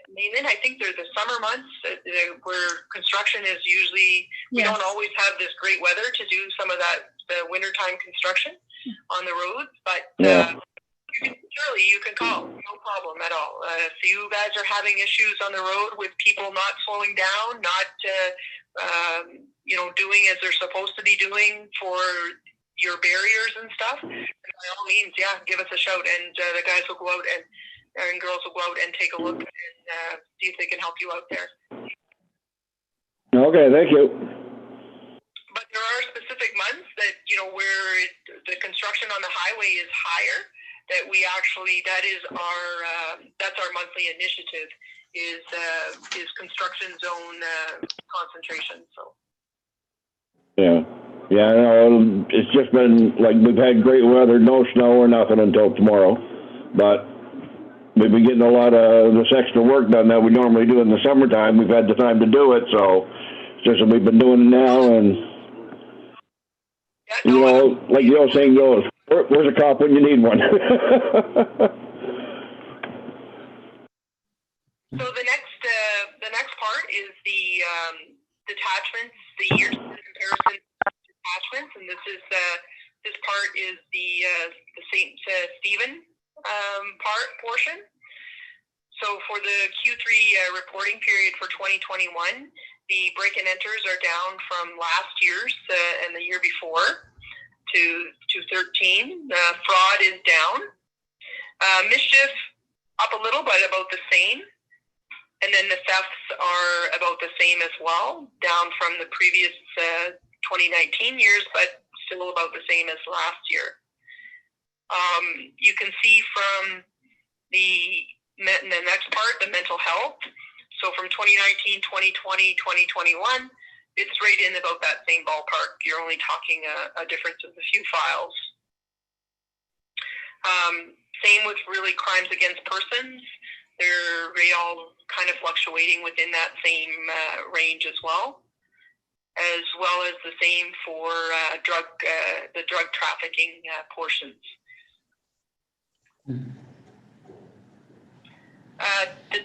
S12: Nathan, I think they're the summer months where construction is usually, we don't always have this great weather to do some of that the wintertime construction on the roads, but you can call, no problem at all. If you guys are having issues on the road with people not slowing down, not doing as they're supposed to be doing for your barriers and stuff, by all means, give us a shout, and the guys will go out and girls will go out and take a look and see if they can help you out there.
S3: Okay, thank you.
S12: But there are specific months that, where the construction on the highway is higher, that we actually, that's our monthly initiative, is construction zone concentration. So. Yeah, I know. It's just been like we've had great weather, no snow or nothing until tomorrow, but we've been getting a lot of this extra work done that we normally do in the summertime. We've had the time to do it, so it's just that we've been doing it now. And like the old saying goes, where's a cop when you need one? So the next part is the detachments, the year comparison detachments, and this part is the St. Stephen portion. So for the Q3 reporting period for 2021, the break and enters are down from last year's and the year before to 13. Fraud is down. Mischief up a little, but about the same. And then the thefts are about the same as well, down from the previous 2019 years, but still about the same as last year. You can see from the next part, the mental health. So from 2019, 2020, 2021, it's right in about that same ballpark. You're only talking a difference of a few files. Same with really crimes against persons. They're all kind of fluctuating within that same range as well as the same for the drug trafficking portions. The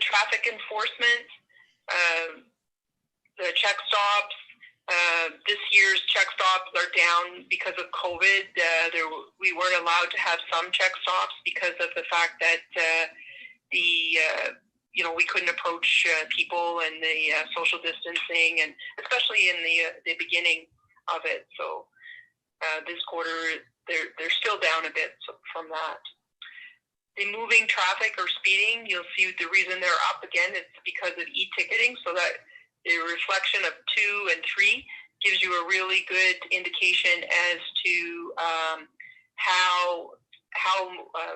S12: traffic enforcement, the check stops. This year's check stops are down because of COVID. We weren't allowed to have some check stops because of the fact that we couldn't approach people and the social distancing, and especially in the beginning of it. So this quarter, they're still down a bit from that. The moving traffic or speeding, you'll see the reason they're up again, it's because of e-ticketing, so that the reflection of 2 and 3 gives you a really good indication as to how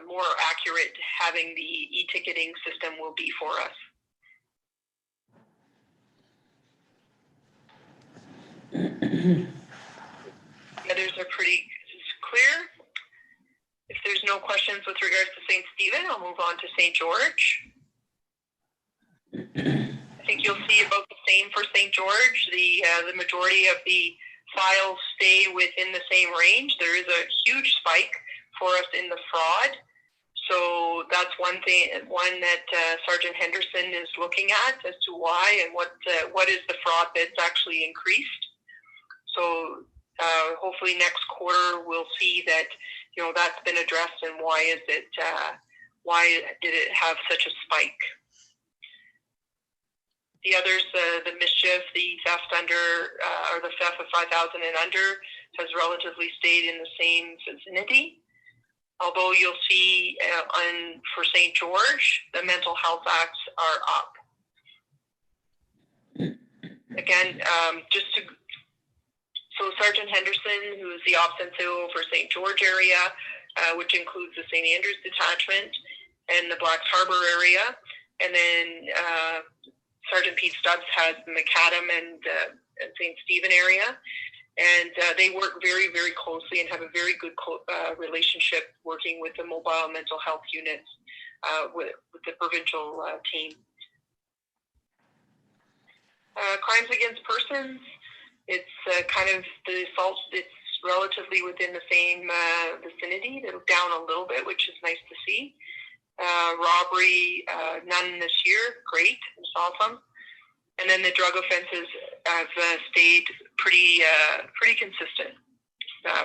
S12: more accurate having the e-ticketing system will be for us. The others are pretty clear. If there's no questions with regards to St. Stephen, I'll move on to St. George. I think you'll see about the same for St. George. The majority of the files stay within the same range. There is a huge spike for us in the fraud. So that's one that Sergeant Henderson is looking at as to why and what is the fraud that's actually increased. So hopefully next quarter we'll see that that's been addressed and why did it have such a spike. The others, the mischief, the theft or the theft of 5,000 and under has relatively stayed in the same vicinity. Although you'll see for St. George, the mental health acts are up. Again, so Sergeant Henderson, who is the Ops NCO for St. George area, which includes the St. Andrews Detachment and the Blacks Harbor area, and then Sergeant Pete Stubbs has Macadam and St. Stephen area. And they work very, very closely and have a very good relationship working with the mobile mental health units with the provincial team. Crimes against persons, it's kind of the assault, it's relatively within the same vicinity. They're down a little bit, which is nice to see. Robbery, none this year, great, it's awesome. And then the drug offenses have stayed pretty consistent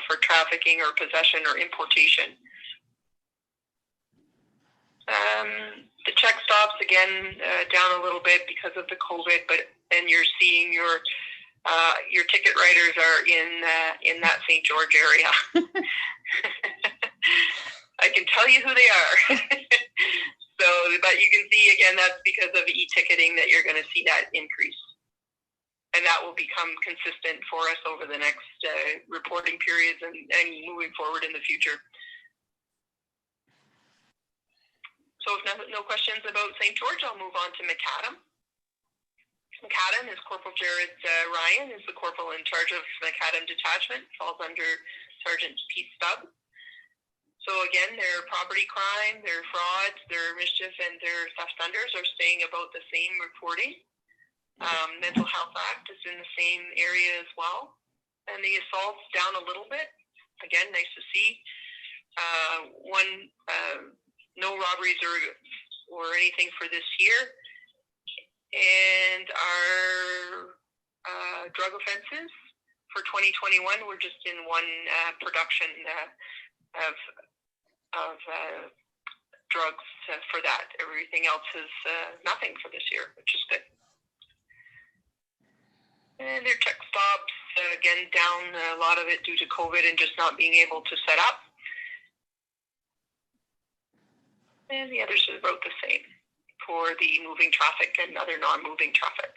S12: for trafficking or possession or importation. The check stops again down a little bit because of the COVID, and you're seeing your ticket writers are in that St. George area. I can tell you who they are. So, but you can see again, that's because of e-ticketing that you're going to see that increase. And that will become consistent for us over the next reporting periods and moving forward in the future. So if no questions about St. George, I'll move on to Macadam. Macadam is Corporal Jared Ryan, is the corporal in charge of Macadam Detachment, falls under Sergeant Pete Stubbs. So again, their property crime, their frauds, their mischief, and their theft unders are staying about the same reporting. Mental Health Act is in the same area as well. And the assaults down a little bit. Again, nice to see. No robberies or anything for this year. And our drug offenses for 2021, we're just in one production of drugs for that. Everything else is nothing for this year, which is good. And their check stops, again, down a lot of it due to COVID and just not being able to set up. And the others are about the same for the moving traffic and other non-moving traffic.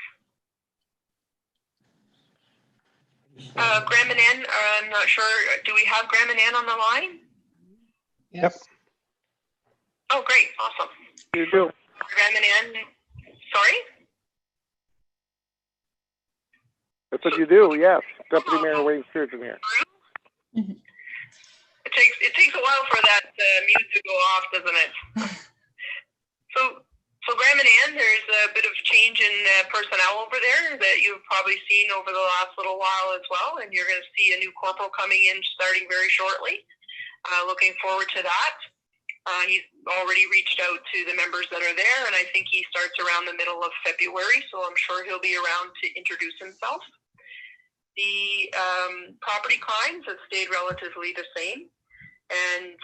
S12: Graham and Ann, I'm not sure, do we have Graham and Ann on the line?
S1: Yep.
S12: Oh, great, awesome.
S5: You do.
S12: Graham and Ann, sorry?
S5: That's what you do, yes. Deputy Mayor Wayne Sturgeon here.
S6: Mm-hmm.
S12: It takes a while for that mute to go off, doesn't it? So Graham and Ann, there's a bit of change in personnel over there that you've probably seen over the last little while as well, and you're going to see a new corporal coming in starting very shortly. Looking forward to that. He's already reached out to the members that are there, and I think he starts around the middle of February, so I'm sure he'll be around to introduce himself. The property crimes have stayed relatively the same. And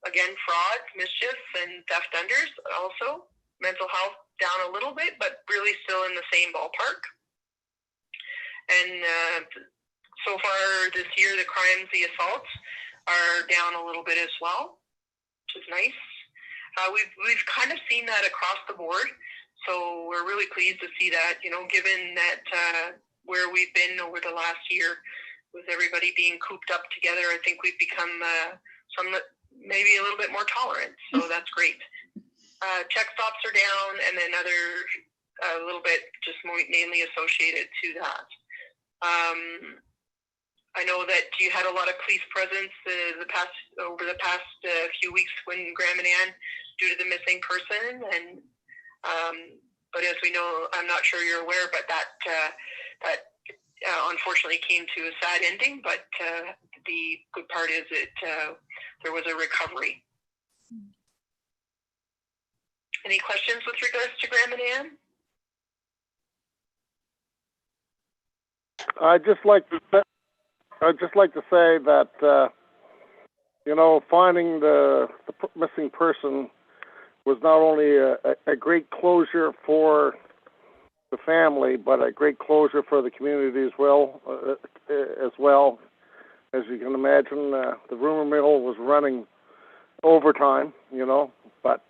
S12: again, frauds, mischiefs, and theft unders also. Mental health down a little bit, but really still in the same ballpark. And so far this year, the crimes, the assaults are down a little bit as well, which is nice. We've kind of seen that across the board. So we're really pleased to see that, you know, given that where we've been over the last year with everybody being cooped up together, I think we've become maybe a little bit more tolerant. So that's great. Check stops are down, and then other a little bit just mainly associated to that. I know that you had a lot of police presence over the past few weeks when Graham and Ann, due to the missing person, and but as we know, I'm not sure you're aware, but that unfortunately came to a sad ending. But the good part is there was a recovery. Any questions with regards to Graham and Ann?
S5: I'd just like to say that you know, finding the missing person was not only a great closure for the family, but a great closure for the community as well. As you can imagine, the rumor mill was running overtime, you know, but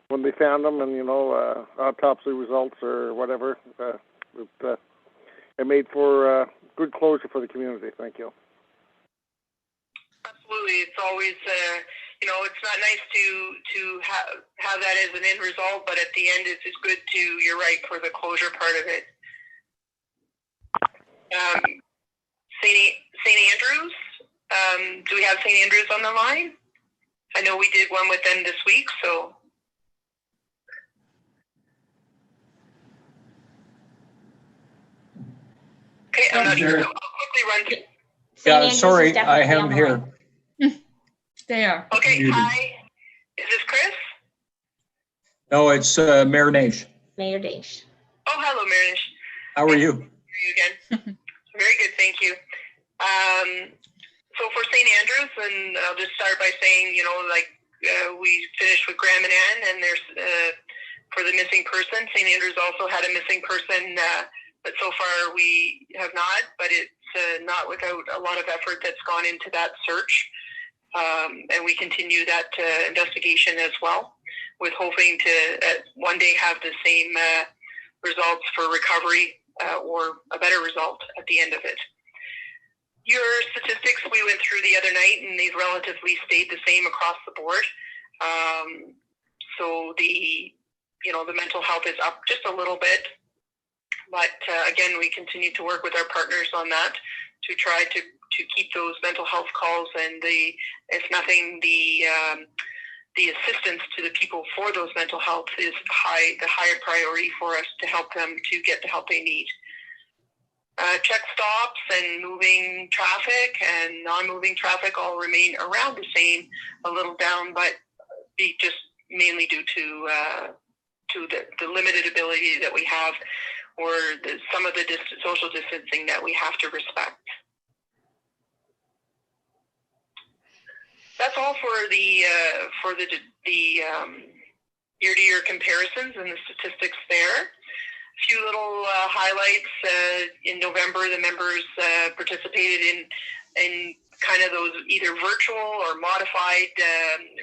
S5: when they found them, and you know, autopsy results or whatever, it made for good closure for the community. Thank you.
S12: Absolutely, it's always you know, it's not nice to have that as an end result, but at the end, it's good to, you're right, for the closure part of it. St. Andrews, do we have St. Andrews on the line? I know we did one with them this week, so. Okay, I'm not sure. I'll quickly run through.
S11: Yeah, sorry, I am here.
S6: They are.
S12: Okay, hi. Is this Chris?
S11: No, it's Mayor Naish.
S2: Mayor Naish.
S12: Oh, hello, Mayor Naish.
S11: How are you?
S12: How are you again? Very good, thank you. So for St. Andrews, and I'll just start by saying, you know, like we finished with Graham and Ann, and there's for the missing person, St. Andrews also had a missing person, but so far we have not, but it's not without a lot of effort that's gone into that search. And we continue that investigation as well, with hoping to one day have the same results for recovery or a better result at the end of it. Your statistics we went through the other night, and they've relatively stayed the same across the board. So the mental health is up just a little bit, but again, we continue to work with our partners on that to try to keep those mental health calls and if nothing, the assistance to the people for those mental health is the higher priority for us to help them to get the help they need. Check stops and moving traffic and non-moving traffic all remain around the same, a little down, but be just mainly due to the limited ability that we have, or some of the social distancing that we have to respect. That's all for the year-to-year comparisons and the statistics there. A few little highlights. In November, the members participated in kind of those either virtual or modified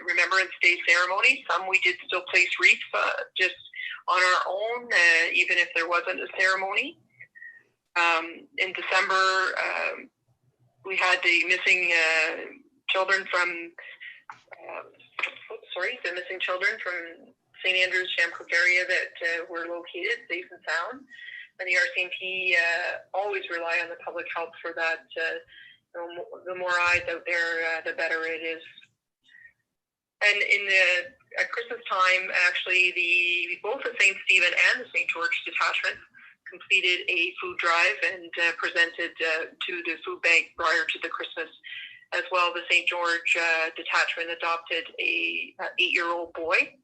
S12: Remembrance Day ceremonies. Some we did still place wreaths just on our own, even if there wasn't a ceremony. In December, we had the missing children from St. Andrews, Shamrock area that were located safe and sound. And the RCMP always rely on the public health for that. The more eyes out there, the better it is. And at Christmas time, actually, both the St. Stephen and the St. George Detachment completed a food drive and presented to the food bank prior to the Christmas as well. The St. George Detachment adopted a 8-year-old boy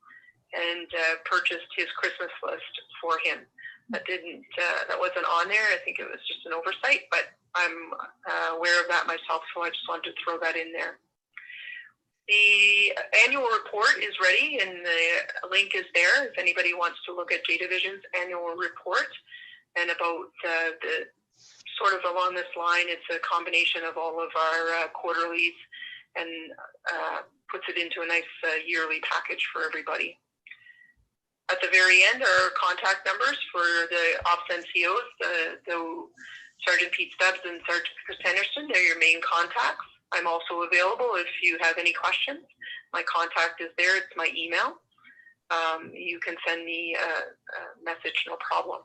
S12: and purchased his Christmas list for him. That wasn't on there. I think it was just an oversight, but I'm aware of that myself, so I just wanted to throw that in there. The annual report is ready, and the link is there if anybody wants to look at J Division's annual report. And about the sort of along this line, it's a combination of all of our quarterlies and puts it into a nice yearly package for everybody. At the very end are contact numbers for the ops NCOs, the Sergeant Pete Stubbs and Sergeant Chris Henderson. They're your main contacts. I'm also available if you have any questions. My contact is there. It's my email. You can send me a message, no problem.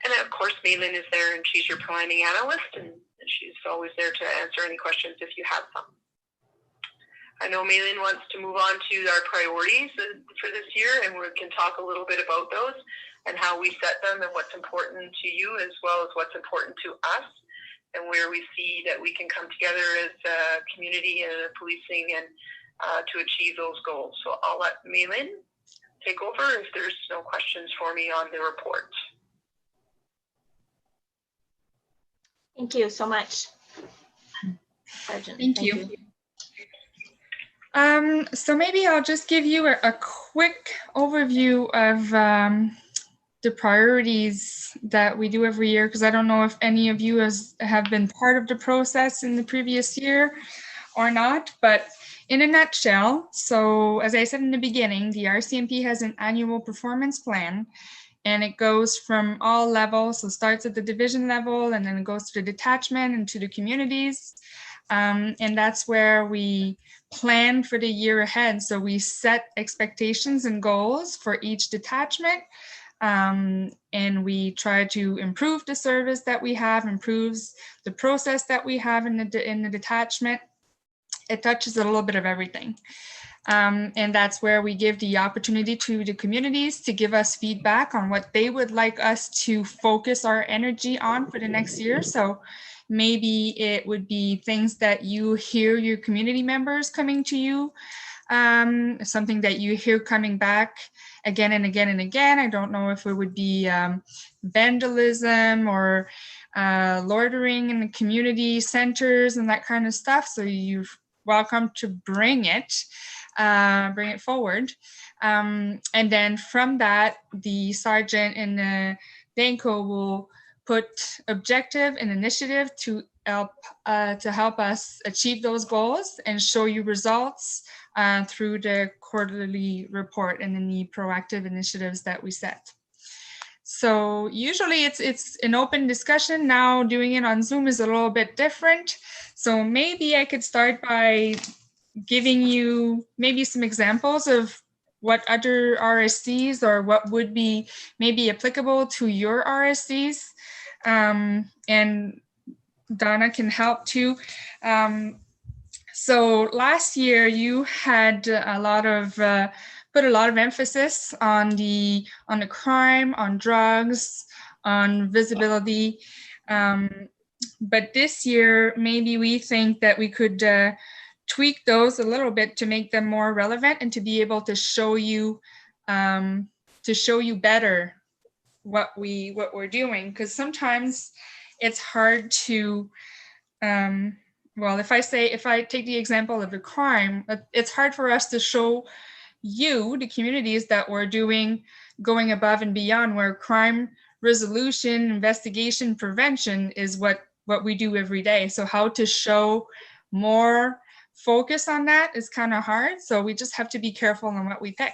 S12: And of course, Maylin is there, and she's your planning analyst, and she's always there to answer any questions if you have some. I know Maylin wants to move on to our priorities for this year, and we can talk a little bit about those and how we set them and what's important to you as well as what's important to us, and where we see that we can come together as a community and a policing and to achieve those goals. So I'll let Maylin take over if there's no questions for me on the report.
S2: Thank you so much, Sergeant.
S6: Thank you. So maybe I'll just give you a quick overview of the priorities that we do every year, because I don't know if any of you have been part of the process in the previous year or not, but in a nutshell, so as I said in the beginning, the RCMP has an annual performance plan, and it goes from all levels, so starts at the division level, and then it goes to the detachment and to the communities. And that's where we plan for the year ahead. So we set expectations and goals for each detachment, and we try to improve the service that we have, improves the process that we have in the detachment. It touches a little bit of everything. And that's where we give the opportunity to the communities to give us feedback on what they would like us to focus our energy on for the next year. So maybe it would be things that you hear your community members coming to you, something that you hear coming back again and again and again. I don't know if it would be vandalism or loitering in the community centers and that kind of stuff. So you're welcome to bring it forward. And then from that, the sergeant and the DANCO will put objective and initiative to help us achieve those goals and show you results through the quarterly report and then the proactive initiatives that we set. So usually it's an open discussion. Now doing it on Zoom is a little bit different. So maybe I could start by giving you maybe some examples of what other RSCs or what would be maybe applicable to your RSCs. And Donna can help too. So last year you had put a lot of emphasis on the crime, on drugs, on visibility. But this year, maybe we think that we could tweak those a little bit to make them more relevant and to be able to show you better what we're doing. Because sometimes it's hard to, well, if I take the example of the crime, it's hard for us to show you, the communities, that we're going above and beyond, where crime resolution, investigation, prevention is what we do every day. So how to show more focus on that is kind of hard. So we just have to be careful on what we pick.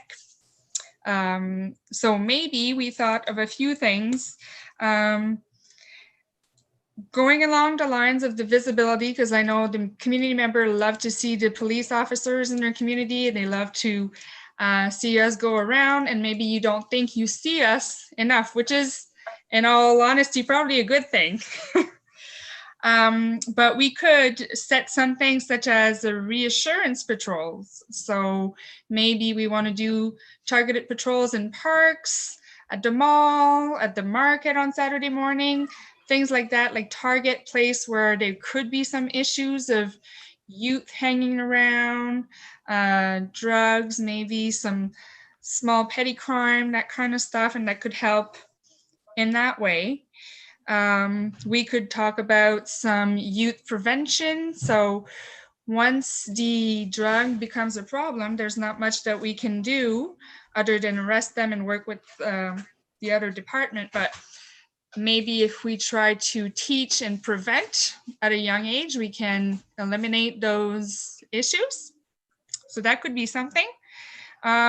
S6: So maybe we thought of a few things going along the lines of the visibility, because I know the community member love to see the police officers in their community, and they love to see us go around, and maybe you don't think you see us enough, which is, in all honesty, probably a good thing. But we could set something such as a reassurance patrols. So maybe we want to do targeted patrols in parks, at the mall, at the market on Saturday morning, things like that, like target place where there could be some issues of, youth hanging around, drugs, maybe some small petty crime, that kind of stuff, and that could help in that way. We could talk about some youth prevention. So once the drug becomes a problem, there's not much that we can do other than arrest them and work with the other department. But maybe if we try to teach and prevent at a young age, we can eliminate those issues. So that could be something.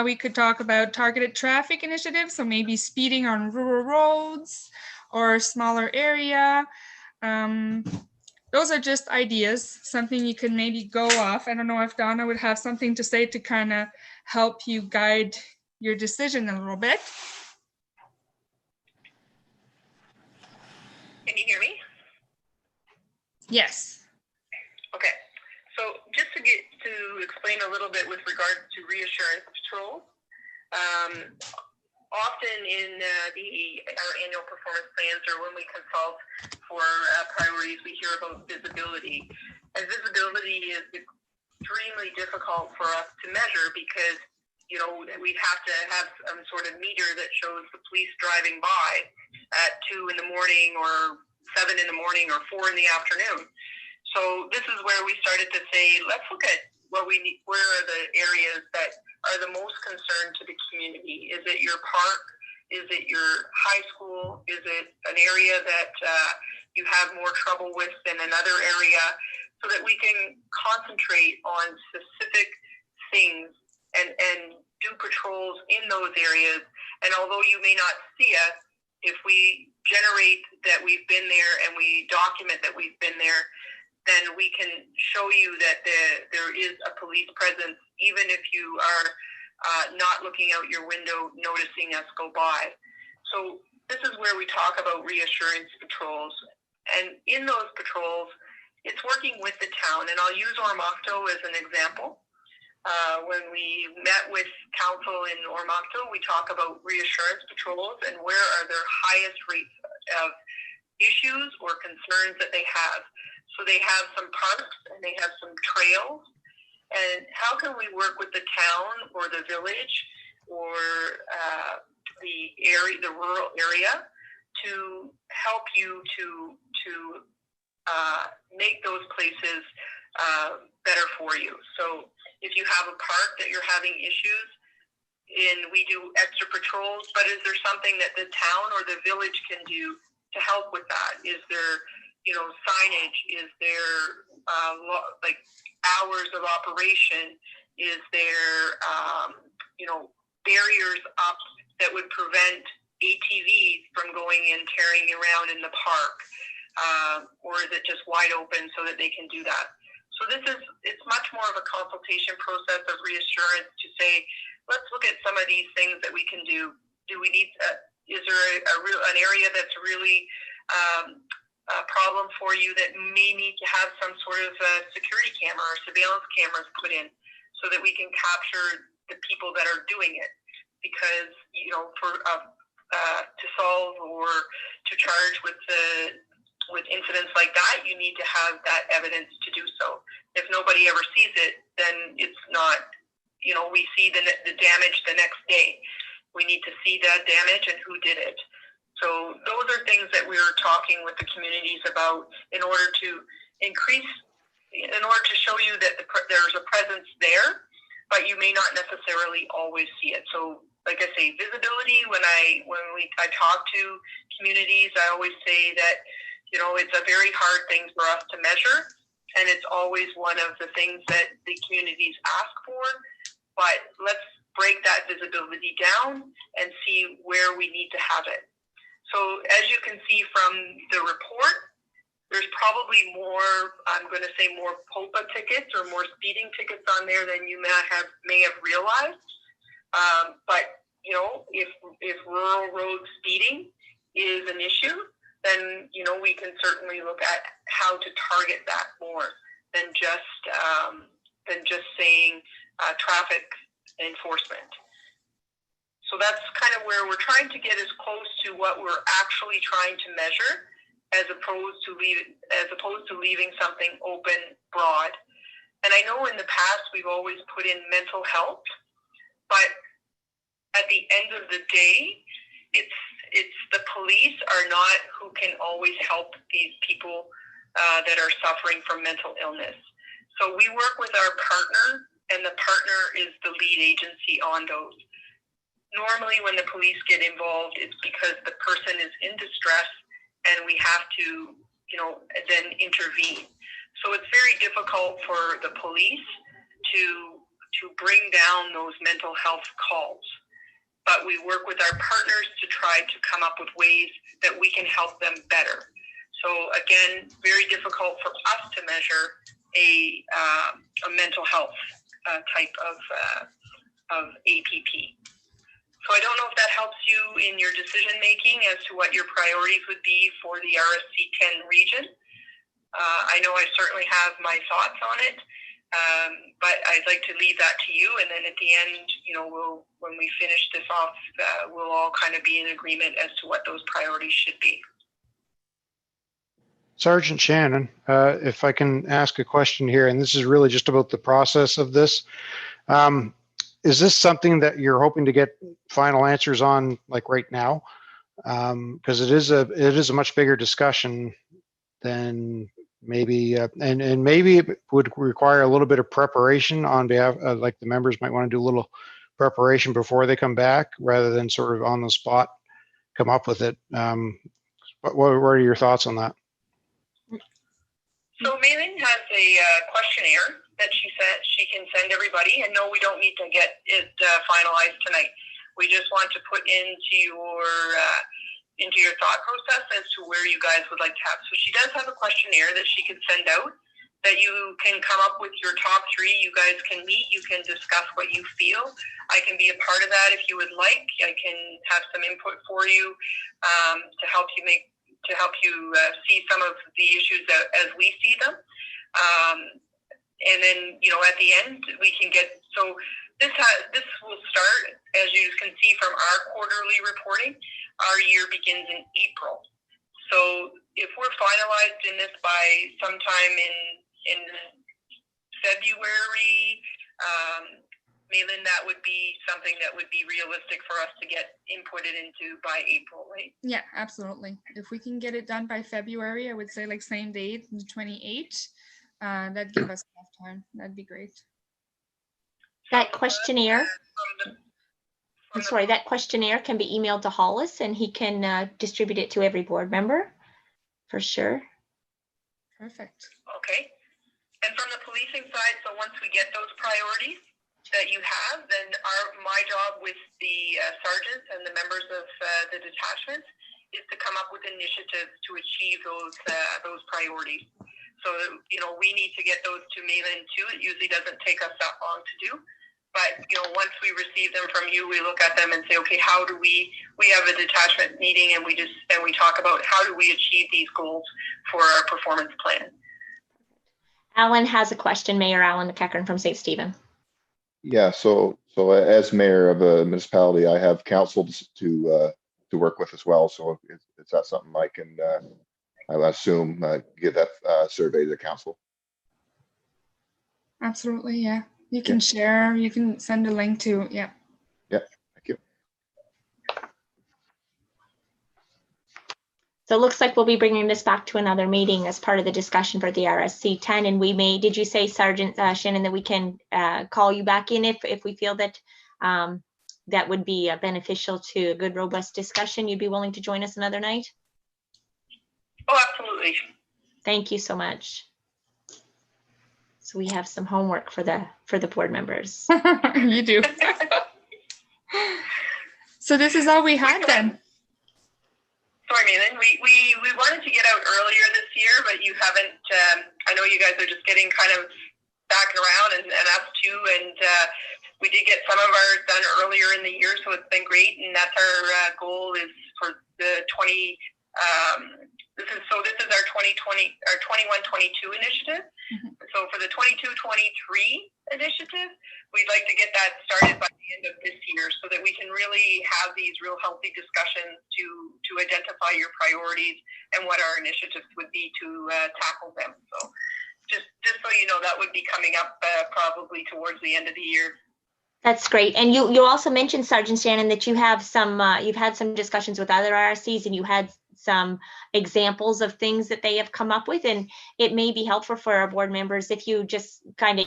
S6: We could talk about targeted traffic initiatives. So maybe speeding on rural roads or a smaller area. Those are just ideas, something you can maybe go off. I don't know if Donna would have something to say to kind of help you guide your decision a little bit.
S12: Can you hear me?
S6: Yes.
S12: Okay. So just to explain a little bit with regards to reassurance patrols, often in our annual performance plans or when we consult for priorities, we hear about visibility. And visibility is extremely difficult for us to measure because, you know, we have to have some sort of meter that shows the police driving by at 2 in the morning or 7 in the morning or 4 in the afternoon. So this is where we started to say, let's look at what we need. Where are the areas that are the most concern to the community? Is it your park? Is it your high school? Is it an area that you have more trouble with than another area? So that we can concentrate on specific things and do patrols in those areas. And although you may not see us, if we generate that we've been there and we document that we've been there, then we can show you that there is a police presence, even if you are not looking out your window noticing us go by. So this is where we talk about reassurance patrols. And in those patrols, it's working with the town. And I'll use Oromocto as an example. When we met with council in Oromocto, we talk about reassurance patrols and where are their highest rates of issues or concerns that they have. So they have some parks and they have some trails. And how can we work with the town or the village or the area, the rural area, to help you to make those places better for you? So if you have a park that you're having issues, and we do extra patrols, but is there something that the town or the village can do to help with that? Is there, you know, signage? Is there like hours of operation? Is there, you know, barriers up that would prevent ATVs from going and tearing around in the park? Or is it just wide open so that they can do that? So it's much more of a consultation process of reassurance to say, let's look at some of these things that we can do. Do we need, is there an area that's really a problem for you that may need to have some sort of security camera or surveillance cameras put in so that we can capture the people that are doing it? Because, you know, for to solve or to charge with incidents like that, you need to have that evidence to do so. If nobody ever sees it, then it's not, you know, we see the damage the next day. We need to see that damage and who did it. So those are things that we were talking with the communities about in order to show you that there's a presence there, but you may not necessarily always see it. So like I say, visibility, when I talk to communities, I always say that, you know, it's a very hard thing for us to measure, and it's always one of the things that the communities ask for. But let's break that visibility down and see where we need to have it. So as you can see from the report, there's probably more, I'm going to say more POPA tickets or more speeding tickets on there than you may have realized. But, you know, if rural road speeding is an issue, then, you know, we can certainly look at how to target that more than just saying traffic enforcement. So that's kind of where we're trying to get as close to what we're actually trying to measure, as opposed to leaving something open, broad. And I know in the past we've always put in mental health, but at the end of the day, it's the police are not who can always help these people that are suffering from mental illness. So we work with our partner, and the partner is the lead agency on those. Normally when the police get involved, it's because the person is in distress and we have to, then intervene. So it's very difficult for the police to bring down those mental health calls. But we work with our partners to try to come up with ways that we can help them better. So again, very difficult for us to measure a mental health type of APP. So I don't know if that helps you in your decision making as to what your priorities would be for the RSC 10 region. I know I certainly have my thoughts on it. But I'd like to leave that to you, and then at the end, when we finish this off, we'll all kind of be in agreement as to what those priorities should be.
S1: Sergeant Shannon, if I can ask a question here, and this is really just about the process of this. Is this something that you're hoping to get final answers on, like right now? Because it is a much bigger discussion than maybe, and maybe it would require a little bit of preparation on behalf of, like, the members might want to do a little preparation before they come back rather than sort of on the spot come up with it. What are your thoughts on that?
S12: So Malin has a questionnaire that she can send everybody, and no, we don't need to get it finalized tonight. We just want to put into your thought process as to where you guys would like to have. So she does have a questionnaire that she can send out that you can come up with your top three. You guys can meet, you can discuss what you feel. I can be a part of that if you would like. I can have some input for you to help you see some of the issues as we see them. And then, at the end, we can get, so this will start, as you can see from our quarterly reporting, our year begins in April. So if we're finalized in this by sometime in February, Malin, that would be something that would be realistic for us to get inputted into by April, right?
S6: Yeah, absolutely. If we can get it done by February, I would say like same date, the 28th. That'd give us enough time. That'd be great.
S2: That questionnaire, that questionnaire can be emailed to Hollis and he can distribute it to every board member for sure.
S6: Perfect.
S12: Okay. And from the policing side, so once we get those priorities that you have, then my job with the sergeants and the members of the detachment is to come up with initiatives to achieve those priorities. So, we need to get those to Malin too. It usually doesn't take us that long to do. But, once we receive them from you, we look at them and say, okay, how do we have a detachment meeting and we talk about how do we achieve these goals for our performance plan.
S2: Alan has a question, Mayor Alan McEachern from St. Stephen.
S13: Yeah, so as mayor of a municipality, I have council to work with as well. So if that's something I can, I assume, give that survey to the council.
S6: Absolutely, yeah. You can share, you can send a link to, yeah.
S13: Yeah, thank you.
S2: So it looks like we'll be bringing this back to another meeting as part of the discussion for the RSC 10. And we may, did you say, Sergeant Shannon, that we can call you back in if we feel that that would be beneficial to a good, robust discussion? You'd be willing to join us another night?
S12: Oh, absolutely.
S2: Thank you so much. So we have some homework for the board members.
S6: You do. So this is all we had then.
S12: Sorry, Malin. We wanted to get out earlier this year, but you haven't. I know you guys are just getting kind of back around, and us too. And we did get some of ours done earlier in the year, so it's been great. And that's our goal is for the 20. This is our 2020, our 21-22 initiative. Mm-hmm. So for the 22-23 initiative, we'd like to get that started by the end of this year so that we can really have these real healthy discussions to identify your priorities and what our initiatives would be to tackle them. So just so you know, that would be coming up probably towards the end of the year.
S2: That's great. And you also mentioned, Sergeant Shannon, that you have some, you've had some discussions with other RSCs and you had some examples of things that they have come up with, and it may be helpful for our board members if you just kind of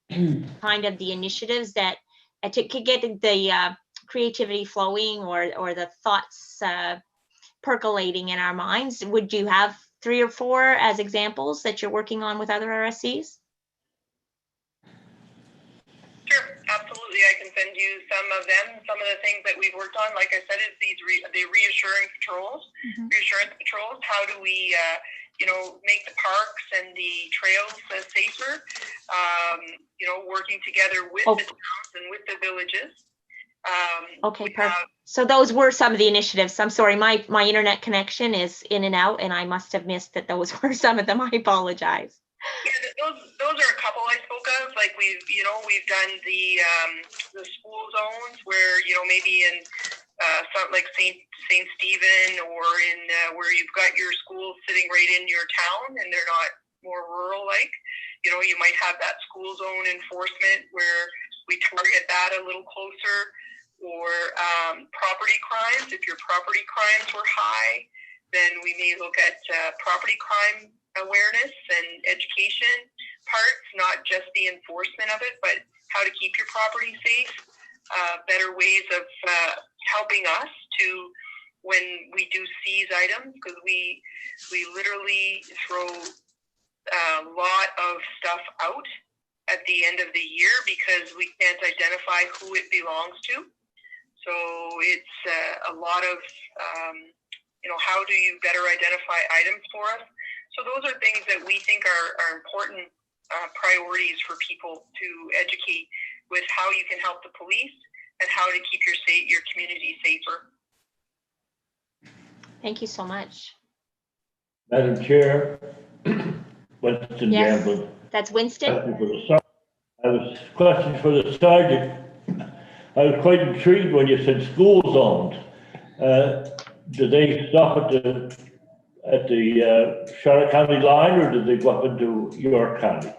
S2: the initiatives that to get the creativity flowing or the thoughts percolating in our minds. Would you have 3 or 4 as examples that you're working on with other RSCs?
S12: Sure, absolutely. I can send you some of them. Some of the things that we've worked on, like I said, is these the Reassurance Patrols. Reassurance Patrols. How do we, you know, make the parks and the trails safer? You know, working together with the towns and with the villages.
S2: Okay, perfect. So those were some of the initiatives. I'm sorry, my internet connection is in and out, and I must have missed that those were some of them. I apologize.
S12: Yeah, those are a couple I spoke of. Like we've done the school zones where, you know, maybe in something like Saint Stephen or in where you've got your schools sitting right in your town and they're not more rural like, you know, you might have that school zone enforcement where we target that a little closer, or property crimes. If your property crimes were high, then we may look at property crime awareness and education parts, not just the enforcement of it, but how to keep your property safe, better ways of helping us to, when we do seize items, because we literally throw a lot of stuff out at the end of the year because we can't identify who it belongs to. So it's a lot of, you know, how do you better identify items for us? So those are things that we think are important priorities for people to educate with how you can help the police and how to keep your community safer.
S2: Thank you so much.
S14: Madam Chair, Winston Gamblin.
S2: That's Winston.
S14: I was question for the sergeant. I was quite intrigued when you said school zones. Do they stop at the Charlotte County line, or do they go up into York County?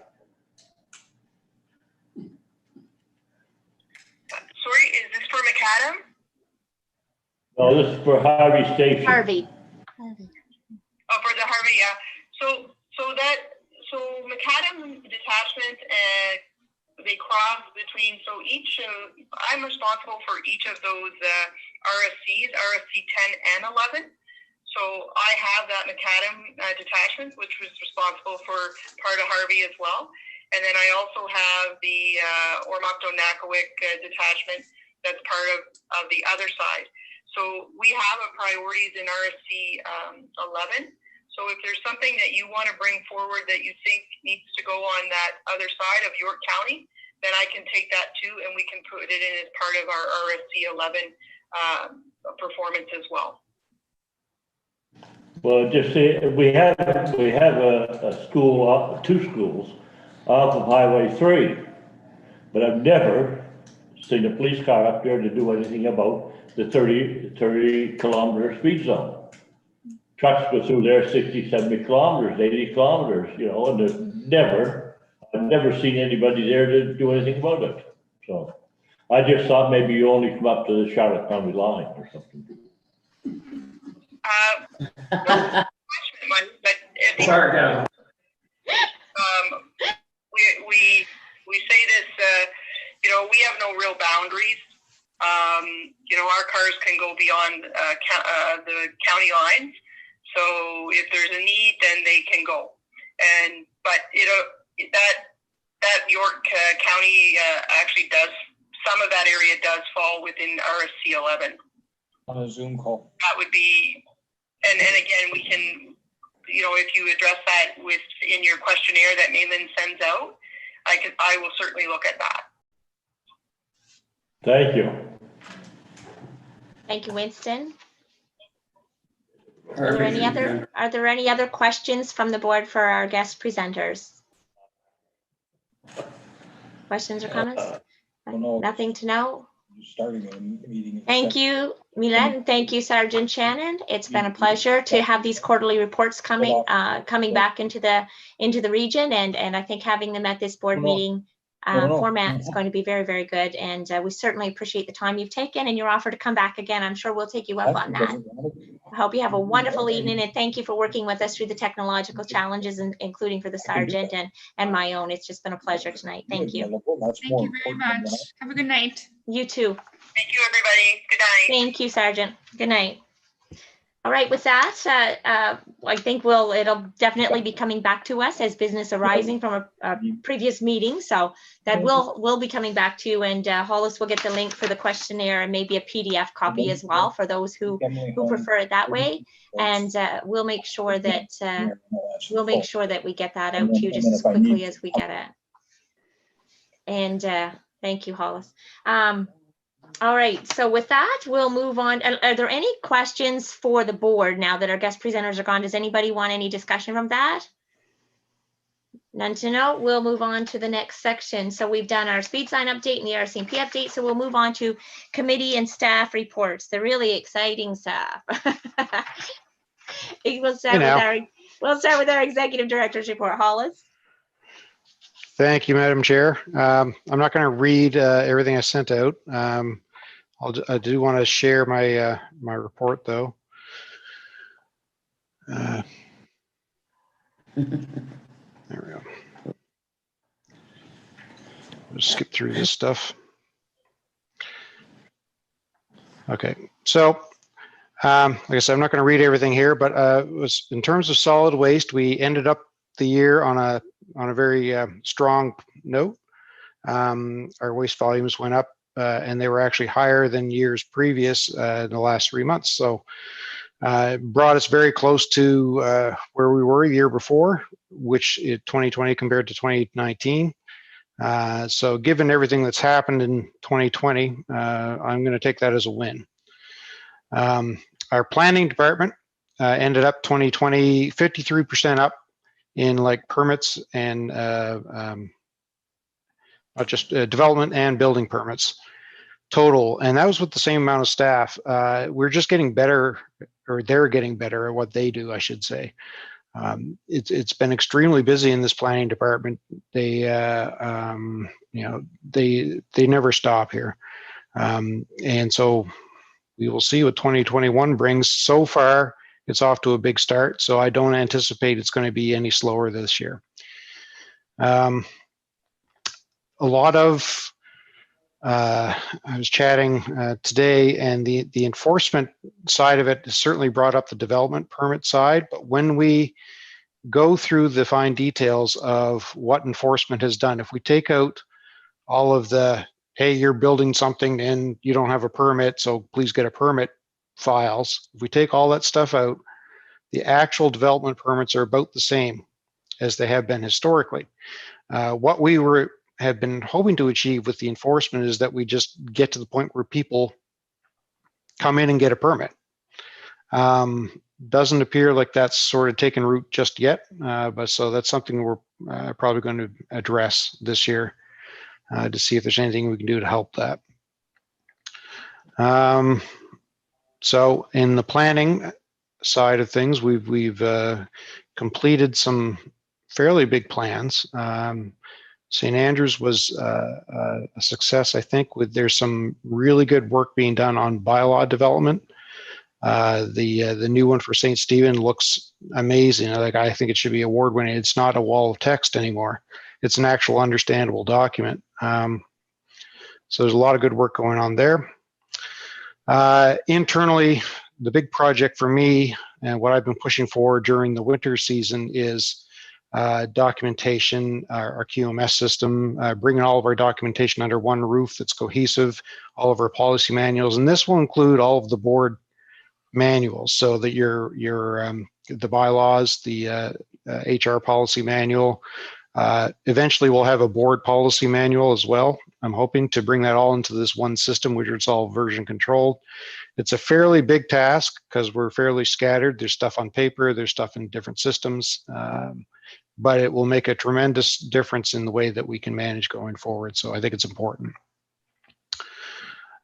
S12: Sorry, is this for McAdam?
S14: No, this is for Harvey Station.
S2: Harvey.
S12: Oh, for the Harvey, yeah. So McAdam Detachment, they cross between, so each, I'm responsible for each of those RSCs, RSC 10 and 11. So I have that McAdam Detachment, which was responsible for part of Harvey as well. And then I also have the Ormocto-Nakawic Detachment that's part of the other side. So we have a priorities in RSC 11. So if there's something that you want to bring forward that you think needs to go on that other side of York County, then I can take that too, and we can put it in as part of our RSC 11 performance as well.
S14: Well, just say we have a school, 2 schools off of Highway 3, but I've never seen a police car up there to do anything about the 30 kilometer speed zone. Trucks go through there 60, 70 kilometers, 80 kilometers, you know, and I've never seen anybody there to do anything about it. So I just thought maybe you only come up to the Charlotte County line or something.
S7: Sorry,
S12: we say this, you know, we have no real boundaries. You know, our cars can go beyond the county lines. So if there's a need, then they can go. But you know, that York County actually does, some of that area does fall within RSC 11.
S11: On a Zoom call.
S12: That would be, and again, we can, you know, if you address that in your questionnaire that Malin sends out, I will certainly look at that.
S14: Thank you.
S2: Thank you, Winston. Are there any other questions from the board for our guest presenters? Questions or comments?
S11: No.
S2: Nothing to know?
S11: starting a meeting.
S2: Thank you, Milan. Thank you, Sergeant Shannon. It's been a pleasure to have these quarterly reports coming back into the region, and I think having them at this board meeting format is going to be very, very good. And we certainly appreciate the time you've taken and your offer to come back again. I'm sure we'll take you up on that. I hope you have a wonderful evening, and thank you for working with us through the technological challenges, and including for the sergeant and my own. It's just been a pleasure tonight. Thank you.
S6: Thank you very much. Have a good night.
S2: You too.
S12: Thank you, everybody. Good night.
S2: Thank you, Sergeant. Good night. All right, with that, I think it'll definitely be coming back to us as business arising from a previous meeting. So that will be coming back to you, and Hollis will get the link for the questionnaire and maybe a PDF copy as well for those who prefer it that way. And we'll make sure that we get that out to you just as quickly as we get it. And thank you, Hollis. All right, so with that, we'll move on. Are there any questions for the board now that our guest presenters are gone? Does anybody want any discussion from that? None to know. We'll move on to the next section. So we've done our speed sign update and the Rcmp update. So we'll move on to committee and staff reports, the really exciting stuff. We'll start with our executive director's report. Hollis.
S1: Thank you, Madam Chair. I'm not going to read everything I sent out. I do want to share my my report, though. There we go. I'll just skip through this stuff. Okay, so like I said, I'm not going to read everything here, but in terms of solid waste, we ended up the year on a very strong note. Our waste volumes went up, and they were actually higher than years previous in the last 3 months. So it brought us very close to where we were the year before, which is 2020 compared to 2019. So given everything that's happened in 2020, I'm going to take that as a win. Our planning department ended up 2020 53% up in like permits and not just development and building permits total, and that was with the same amount of staff. We're just getting better, or they're getting better at what they do, I should say. It's been extremely busy in this planning department. They they never stop here, and so we will see what 2021 brings. So far, it's off to a big start, so I don't anticipate it's going to be any slower this year. A lot of, I was chatting today, and the enforcement side of it has certainly brought up the development permit side, but when we go through the fine details of what enforcement has done, if we take out all of the, hey, you're building something and you don't have a permit, so please get a permit files, if we take all that stuff out, the actual development permits are about the same as they have been historically. What we have been hoping to achieve with the enforcement is that we just get to the point where people come in and get a permit. Doesn't appear like that's sort of taken root just yet, but so that's something we're probably going to address this year to see if there's anything we can do to help that. So in the planning side of things, we've completed some fairly big plans. St. Andrews was a success, I think. There's some really good work being done on bylaw development. The new one for St. Stephen looks amazing. Like, I think it should be award-winning. It's not a wall of text anymore. It's an actual understandable document. So there's a lot of good work going on there. Internally, the big project for me and what I've been pushing for during the winter season is documentation, our QMS system, bringing all of our documentation under one roof that's cohesive, all of our policy manuals, and this will include all of the board manuals, so that the bylaws, the HR policy manual. Eventually, we'll have a board policy manual as well. I'm hoping to bring that all into this one system, which is all version controlled. It's a fairly big task because we're fairly scattered. There's stuff on paper, there's stuff in different systems, but it will make a tremendous difference in the way that we can manage going forward. So I think it's important.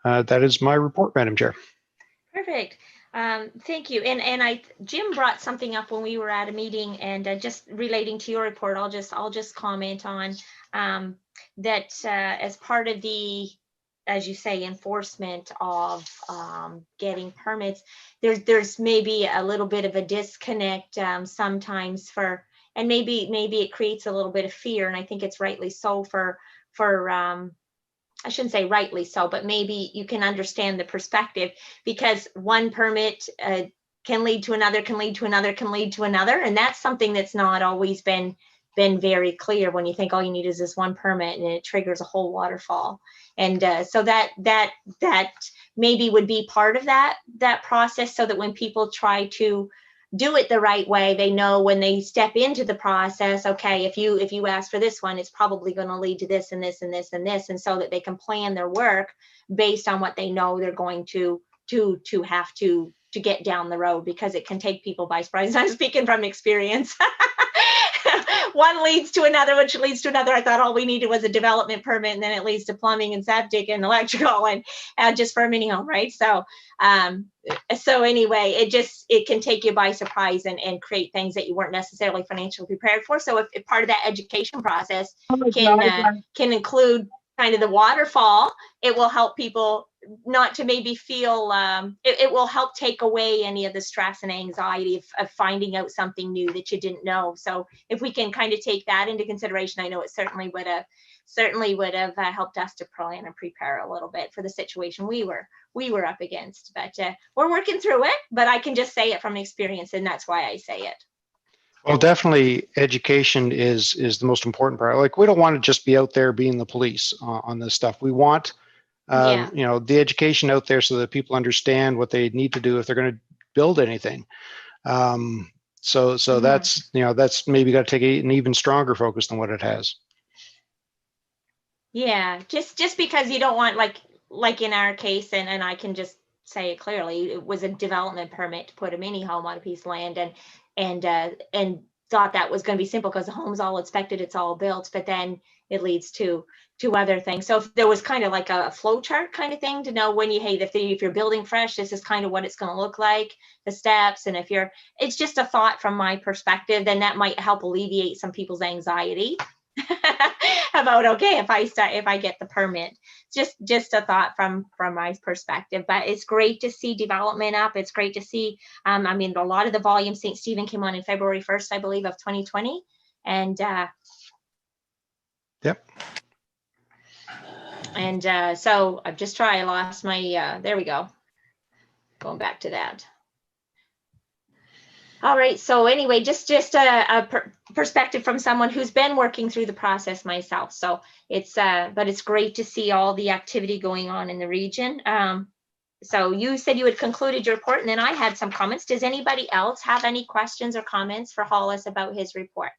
S1: that is my report, Madam Chair.
S2: Perfect. Thank you. And Jim brought something up when we were at a meeting, and just relating to your report, I'll just comment on that as part of the, as you say, enforcement of getting permits, there's maybe a little bit of a disconnect sometimes and maybe it creates a little bit of fear, and I think it's rightly so for I shouldn't say rightly so, but maybe you can understand the perspective, because one permit can lead to another, can lead to another, can lead to another. And that's something that's not always been very clear when you think all you need is this one permit and it triggers a whole waterfall. And so that maybe would be part of that process, so that when people try to do it the right way, they know when they step into the process, okay, if you ask for this one, it's probably going to lead to this and this and this and this, and so that they can plan their work based on what they know they're going to have to get down the road, because it can take people by surprise. I'm speaking from experience. One leads to another, which leads to another. I thought all we needed was a development permit, and then it leads to plumbing and septic and electrical and just for a mini home, right? So anyway, it can take you by surprise and create things that you weren't necessarily financially prepared for. So if part of that education process can include kind of the waterfall, it will help people not to maybe feel, it will help take away any of the stress and anxiety of finding out something new that you didn't know. So if we can kind of take that into consideration, I know it certainly would have helped us to plan and prepare a little bit for the situation we were up against. But we're working through it, but I can just say it from experience, and that's why I say it.
S1: Well, definitely education is the most important part. Like, we don't want to just be out there being the police on this stuff. We want, the education out there so that people understand what they need to do if they're going to build anything. So that's maybe got to take an even stronger focus than what it has.
S2: Yeah, just because you don't want, like in our case, and I can just say it clearly, it was a development permit to put a mini home on a piece of land, and thought that was going to be simple because the home's all inspected, it's all built, but then it leads to other things. So if there was kind of like a flow chart kind of thing to know when if you're building fresh, this is kind of what it's going to look like, the steps. And it's just a thought from my perspective, then that might help alleviate some people's anxiety about, okay, if I get the permit. Just a thought from my perspective. But it's great to see development up. It's great to see, a lot of the volume, St. Stephen came on in February 1st, I believe, of 2020. And
S1: yep.
S2: And so I've just tried, I lost my, there we go. Going back to that. All right, so anyway, just a perspective from someone who's been working through the process myself. So but it's great to see all the activity going on in the region. So you said you had concluded your report, and then I had some comments. Does anybody else have any questions or comments for Hollis about his report?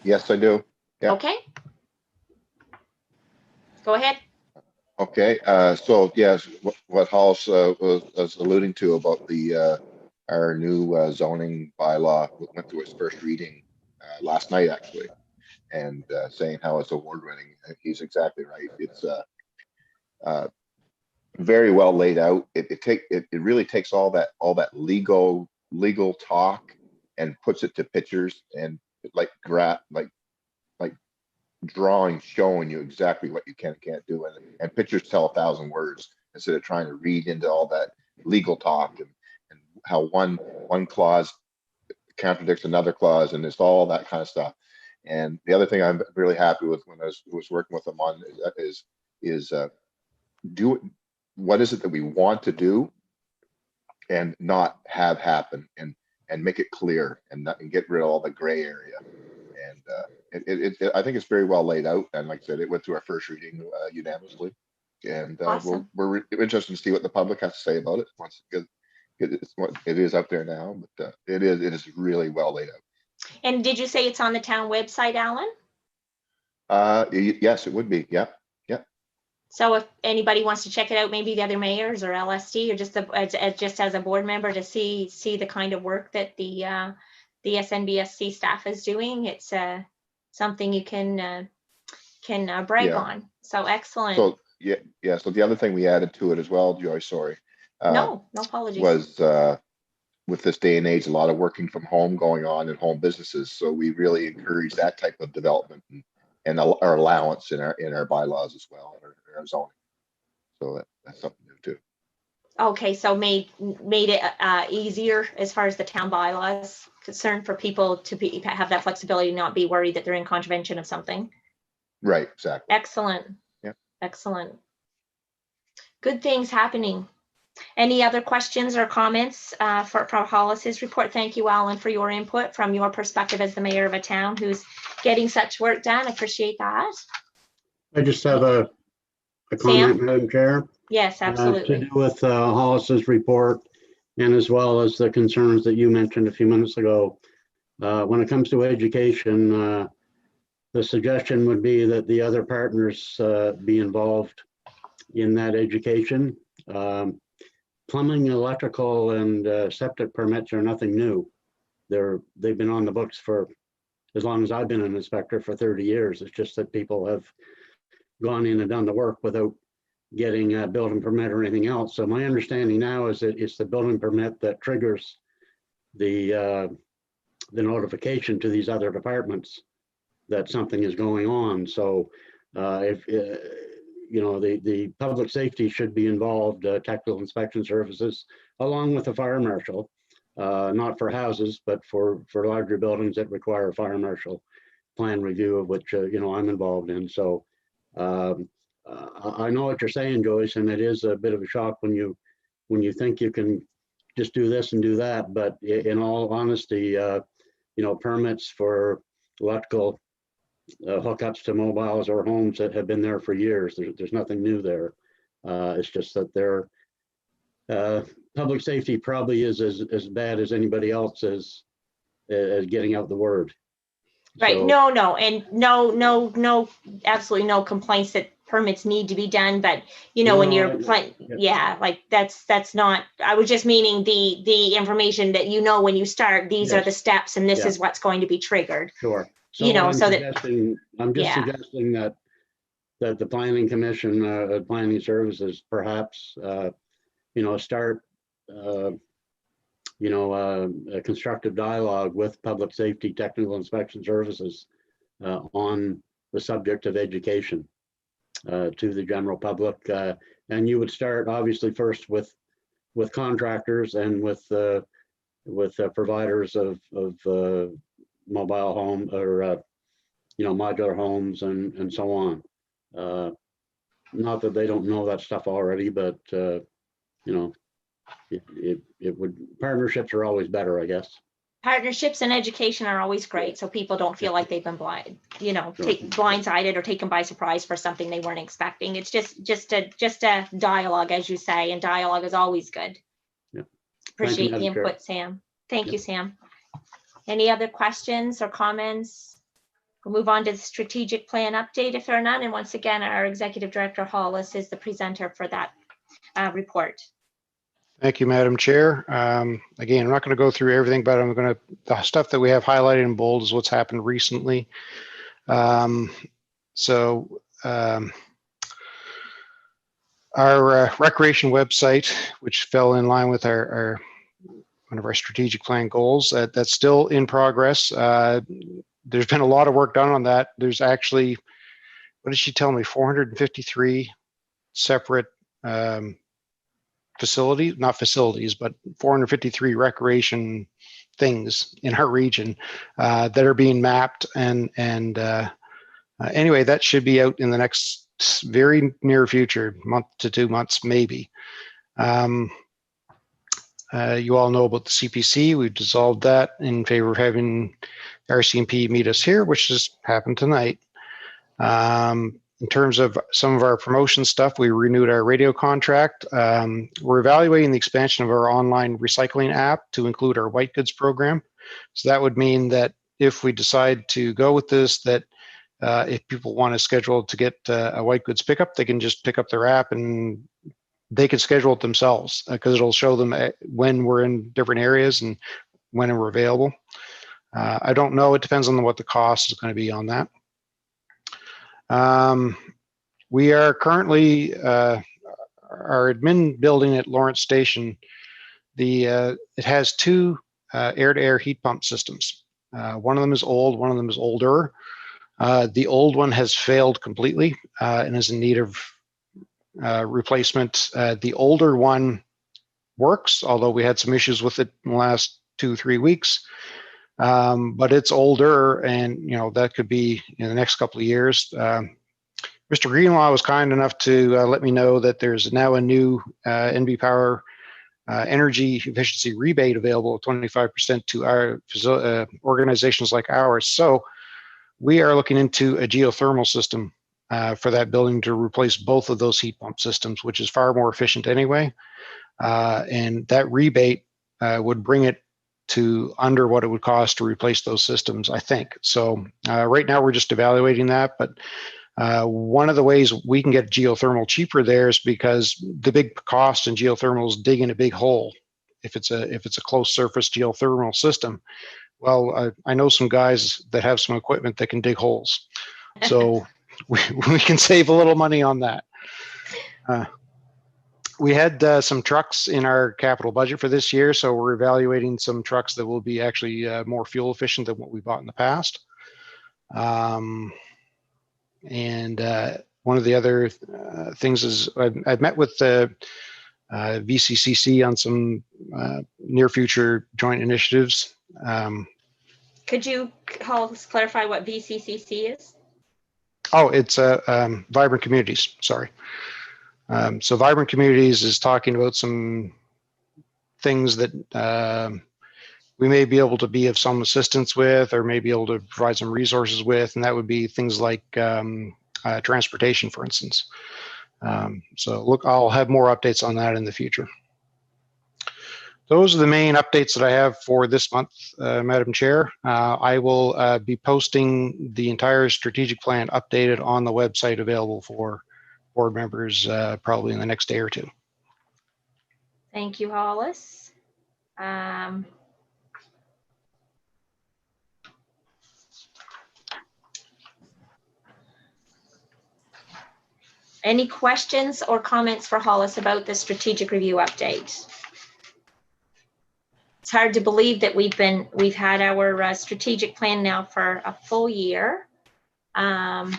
S13: Yes, I do. Yeah.
S2: Okay. Go ahead.
S13: Okay. So yes, what Hollis was alluding to about our new zoning bylaw went through its first reading last night, actually, and saying how it's award-winning. He's exactly right. It's very well laid out. It really takes all that legal talk and puts it to pictures and like drawing, showing you exactly what you can and can't do, and pictures tell 1,000 words instead of trying to read into all that legal talk and how one clause contradicts another clause, and it's all that kind of stuff. And the other thing I'm really happy with when I was working with them on is do what is it that we want to do and not have happen, and make it clear and get rid of all the gray area. And I think it's very well laid out. And like I said, it went through our first reading unanimously. And
S2: Awesome.
S13: we're interested to see what the public has to say about it once it is out there now. But it is really well laid out.
S2: And did you say it's on the town website, Alan?
S13: Yes, it would be. Yep.
S2: So if anybody wants to check it out, maybe the other mayors or LSD, or just as a board member to see the kind of work that the SNBSC staff is doing, it's something you can can brag
S13: Yeah.
S2: on. So excellent.
S13: So, yeah. So the other thing we added to it as well, Joy, sorry.
S2: No apologies.
S13: Was with this day and age, a lot of working from home going on in home businesses. So we really encourage that type of development and our allowance in our bylaws as well, in our zoning. So that's something new too.
S2: Okay, so made it easier as far as the town bylaws concerned for people to have that flexibility, not be worried that they're in contravention of something.
S13: Right, exactly.
S2: Excellent.
S13: Yeah.
S2: Excellent. Good things happening. Any other questions or comments for Hollis's report? Thank you, Alan, for your input from your perspective as the mayor of a town who's getting such work done. I appreciate that.
S15: I just have a comment, Madam Chair.
S2: Yes, absolutely.
S15: To do with Hollis's report, and as well as the concerns that you mentioned a few minutes ago. When it comes to education, the suggestion would be that the other partners be involved in that education. Plumbing, electrical, and septic permits are nothing new. They've been on the books for as long as I've been an inspector, for 30 years. It's just that people have gone in and done the work without getting a building permit or anything else. So my understanding now is that it's the building permit that triggers the notification to these other departments that something is going on. So if you know, the public safety should be involved, technical inspection services, along with the fire marshal, not for houses, but for larger buildings that require a fire marshal plan review, of which you know, I'm involved in. So I know what you're saying, Joyce, and it is a bit of a shock when you think you can just do this and do that. But in all honesty, you know, permits for electrical hookups to mobiles or homes that have been there for years. There's nothing new there. It's just that their public safety probably is as bad as anybody else as getting out the word.
S2: Right.
S15: So,
S2: No, and no, absolutely no complaints that permits need to be done. But you know, when you're playing, yeah, like that's not. I was just meaning the information that you know when you start. These are the steps, and this is what's going to be triggered.
S15: Sure. So
S2: you know,
S15: I'm
S2: so
S15: suggesting that the planning commission, planning services, perhaps, you know, start, you know, a constructive dialogue with public safety, technical inspection services on the subject of education to the general public. And you would start obviously first with contractors and with providers of mobile home or you know, modular homes and so on. Not that they don't know that stuff already, but you know, it would, partnerships are always better, I guess.
S2: Partnerships and education are always great, so people don't feel like they've been blindsided or taken by surprise for something they weren't expecting. It's just a dialogue, as you say, and dialogue is always good.
S15: Yeah.
S2: Appreciate the input, Sam. Thank you, Sam. Any other questions or comments? We'll move on to the strategic plan update if there are none. And once again, our Executive Director Hollis is the presenter for that report.
S1: Thank you, Madam Chair. Again, I'm not going to go through everything, but the stuff that we have highlighted in bold is what's happened recently. Our recreation website, which fell in line with one of our strategic plan goals, that's still in progress. There's been a lot of work done on that. There's actually, what did she tell me, 453 separate not facilities, but 453 recreation things in our region that are being mapped. And anyway, that should be out in the next very near future, month to 2 months, maybe. You all know about the CPC. We've dissolved that in favor of having Rcmp meet us here, which just happened tonight. In terms of some of our promotion stuff, we renewed our radio contract. We're evaluating the expansion of our online recycling app to include our white goods program. So that would mean that if we decide to go with this, that if people want to schedule to get a white goods pickup, they can just pick up their app and they can schedule it themselves because it'll show them when we're in different areas and when we're available. I don't know. It depends on what the cost is going to be on that. We are currently, our admin building at Lawrence Station, it has two air-to-air heat pump systems. One of them is old, one of them is older. The old one has failed completely and is in need of replacement. The older one works, although we had some issues with it in the last 2-3 weeks. But it's older, and that could be in the next couple of years. Mr. Greenlaw was kind enough to let me know that there's now a new NB Power energy efficiency rebate available at 25% to our organizations like ours. So we are looking into a geothermal system for that building to replace both of those heat pump systems, which is far more efficient anyway. And that rebate would bring it to under what it would cost to replace those systems, I think. So right now we're just evaluating that, but one of the ways we can get geothermal cheaper there is because the big cost in geothermal is digging a big hole. If it's a close surface geothermal system, well, I know some guys that have some equipment that can dig holes, so we can save a little money on that. We had some trucks in our capital budget for this year, so we're evaluating some trucks that will be actually more fuel efficient than what we bought in the past. And one of the other things is I've met with the VCCC on some near future joint initiatives.
S2: Could you clarify what VCCC is?
S1: Oh, it's Vibrant Communities, sorry. So Vibrant Communities is talking about some things that we may be able to be of some assistance with, or may be able to provide some resources with, and that would be things like transportation, for instance. So look, I'll have more updates on that in the future. Those are the main updates that I have for this month, Madam Chair. I will be posting the entire strategic plan updated on the website, available for board members probably in the next day or two.
S2: Thank you, Hollis. Any questions or comments for Hollis about the strategic review update? It's hard to believe that we've had our strategic plan now for a full year, and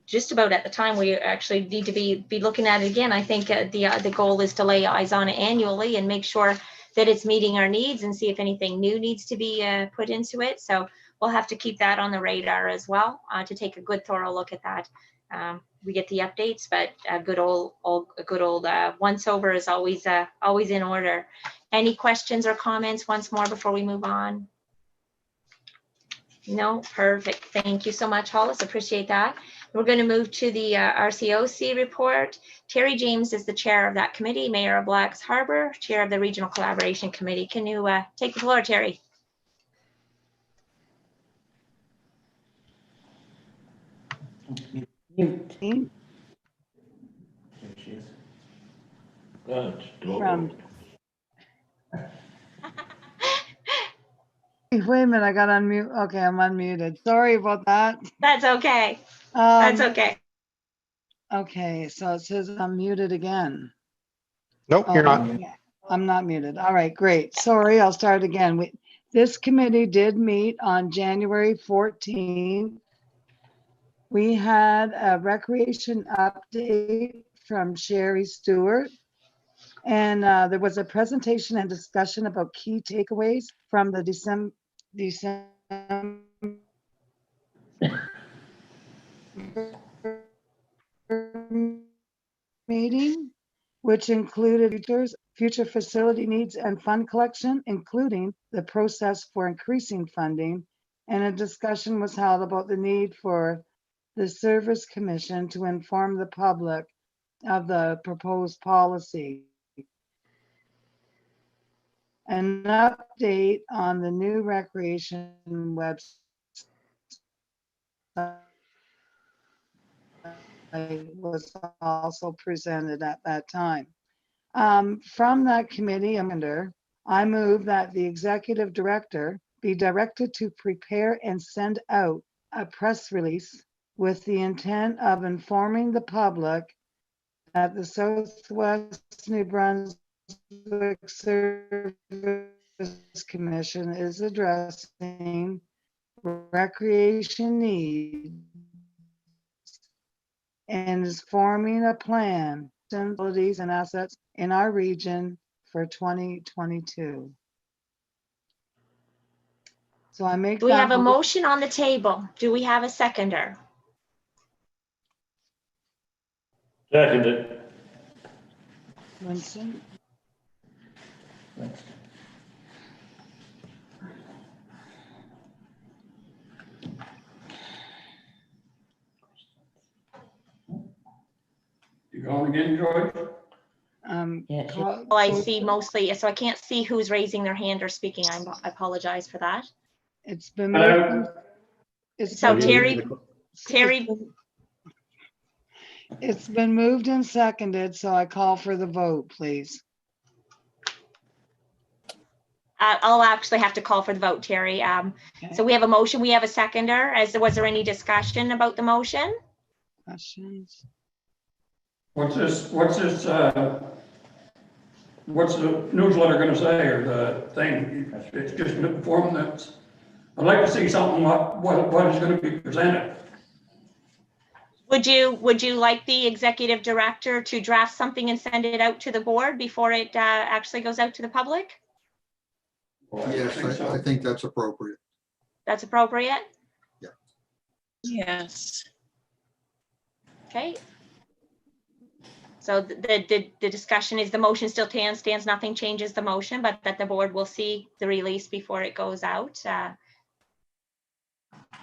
S2: just about at the time we actually need to be looking at it again. I think the goal is to lay eyes on it annually and make sure that it's meeting our needs, and see if anything new needs to be put into it. So we'll have to keep that on the radar as well, to take a good thorough look at that. We get the updates, but a good old once over is always in order. Any questions or comments once more before we move on? No, perfect. Thank you so much, Hollis. Appreciate that. We're going to move to the Rcoc report. Terry James is the chair of that committee. Mayor of Blacks Harbor, chair of the Regional Collaboration Committee. Can you take the floor, Terry?
S8: Wait a minute, I got unmute. Okay, I'm unmuted. Sorry about that.
S2: That's okay. That's okay.
S8: Okay, so it says I'm muted again.
S1: Nope, you're not.
S8: I'm not muted. All right, great. Sorry, I'll start again. This committee did meet on January 14th. We had a recreation update from Sherry Stewart. And there was a presentation and discussion about key takeaways from the December meeting, which included future facility needs and fund collection, including the process for increasing funding. And a discussion was held about the need for the Service Commission to inform the public of the proposed policy. An update on the new recreation website was also presented at that time. From that committee, I move that the executive director be directed to prepare and send out a press release with the intent of informing the public that the Southwest New Brunswick Service Commission is addressing recreation needs and is forming a plan, facilities and assets in our region for 2022. So I make
S2: Do we have a
S8: that
S2: motion on the table? Do we have a seconder?
S14: Seconded.
S8: Winston.
S7: You going again, George?
S2: Oh, I see mostly, so I can't see who's raising their hand or speaking. I apologize for that.
S8: It's been
S7: Hello?
S8: moved.
S2: So Terry,
S8: It's been moved and seconded, so I call for the vote, please.
S2: I'll actually have to call for the vote, Terry. So we have a motion, we have a seconder. Was there any discussion about the motion?
S8: Questions?
S7: What's the newsletter gonna say, or the thing? It's just an form that's, I'd like to see something, what is gonna be presented.
S2: Would you like the executive director to draft something and send it out to the board before it actually goes out to the public?
S16: Yes, I think that's appropriate.
S2: That's appropriate?
S16: Yeah.
S2: Yes. Okay. So the discussion is the motion still stands, nothing changes the motion, but that the board will see the release before it goes out.
S15: So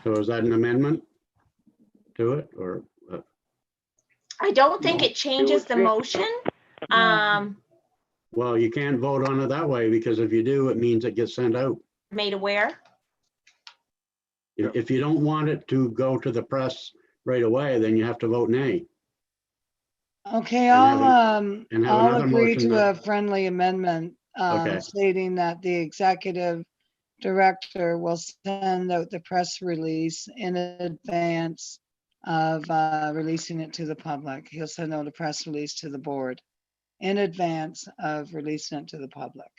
S15: is that an amendment to it, or?
S2: I don't think it changes the motion.
S15: Well, you can't vote on it that way, because if you do, it means it gets sent out.
S2: Made aware.
S15: If you don't want it to go to the press right away, then you have to vote nay.
S8: Okay,
S15: And
S8: I'll
S15: another
S8: agree
S15: motion
S8: to
S15: that-
S8: a friendly amendment
S15: Okay.
S8: stating that the executive director will send out the press release in advance of releasing it to the public. He'll send out a press release to the board in advance of releasing it to the public.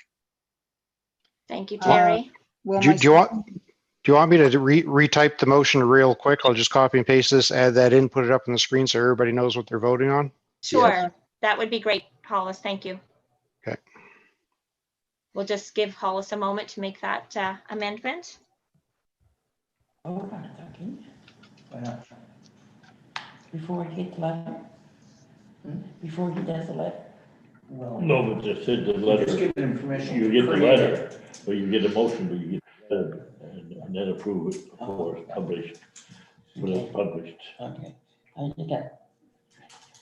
S2: Thank you, Terry.
S1: Do you want me to retype the motion real quick? I'll just copy and paste this, add that in, put it up on the screen so everybody knows what they're voting on.
S2: Sure, that would be great, Hollis. Thank you.
S1: Okay.
S2: We'll just give Hollis a moment to make that amendment.
S4: Hold on a second. Before he gets the letter? Before he does the letter?
S14: No, but just said the letter.
S11: Just give them permission
S14: You
S11: to
S14: get the
S11: create
S14: letter, or you get a motion, but you get the letter, and then approve it before it's published. When it's published.
S4: Okay, I just got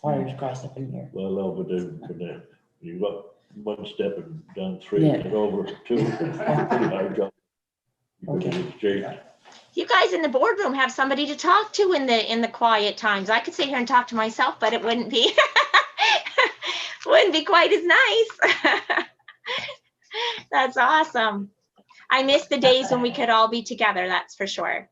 S4: wires crossed up in here.
S14: Well, no, but then you got one step and done three,
S4: Yeah.
S14: and over two. Pretty hard job. You get it straight.
S2: You guys in the boardroom have somebody to talk to in the quiet times. I could sit here and talk to myself, but it wouldn't be wouldn't be quite as nice. That's awesome. I miss the days when we could all be together, that's for sure.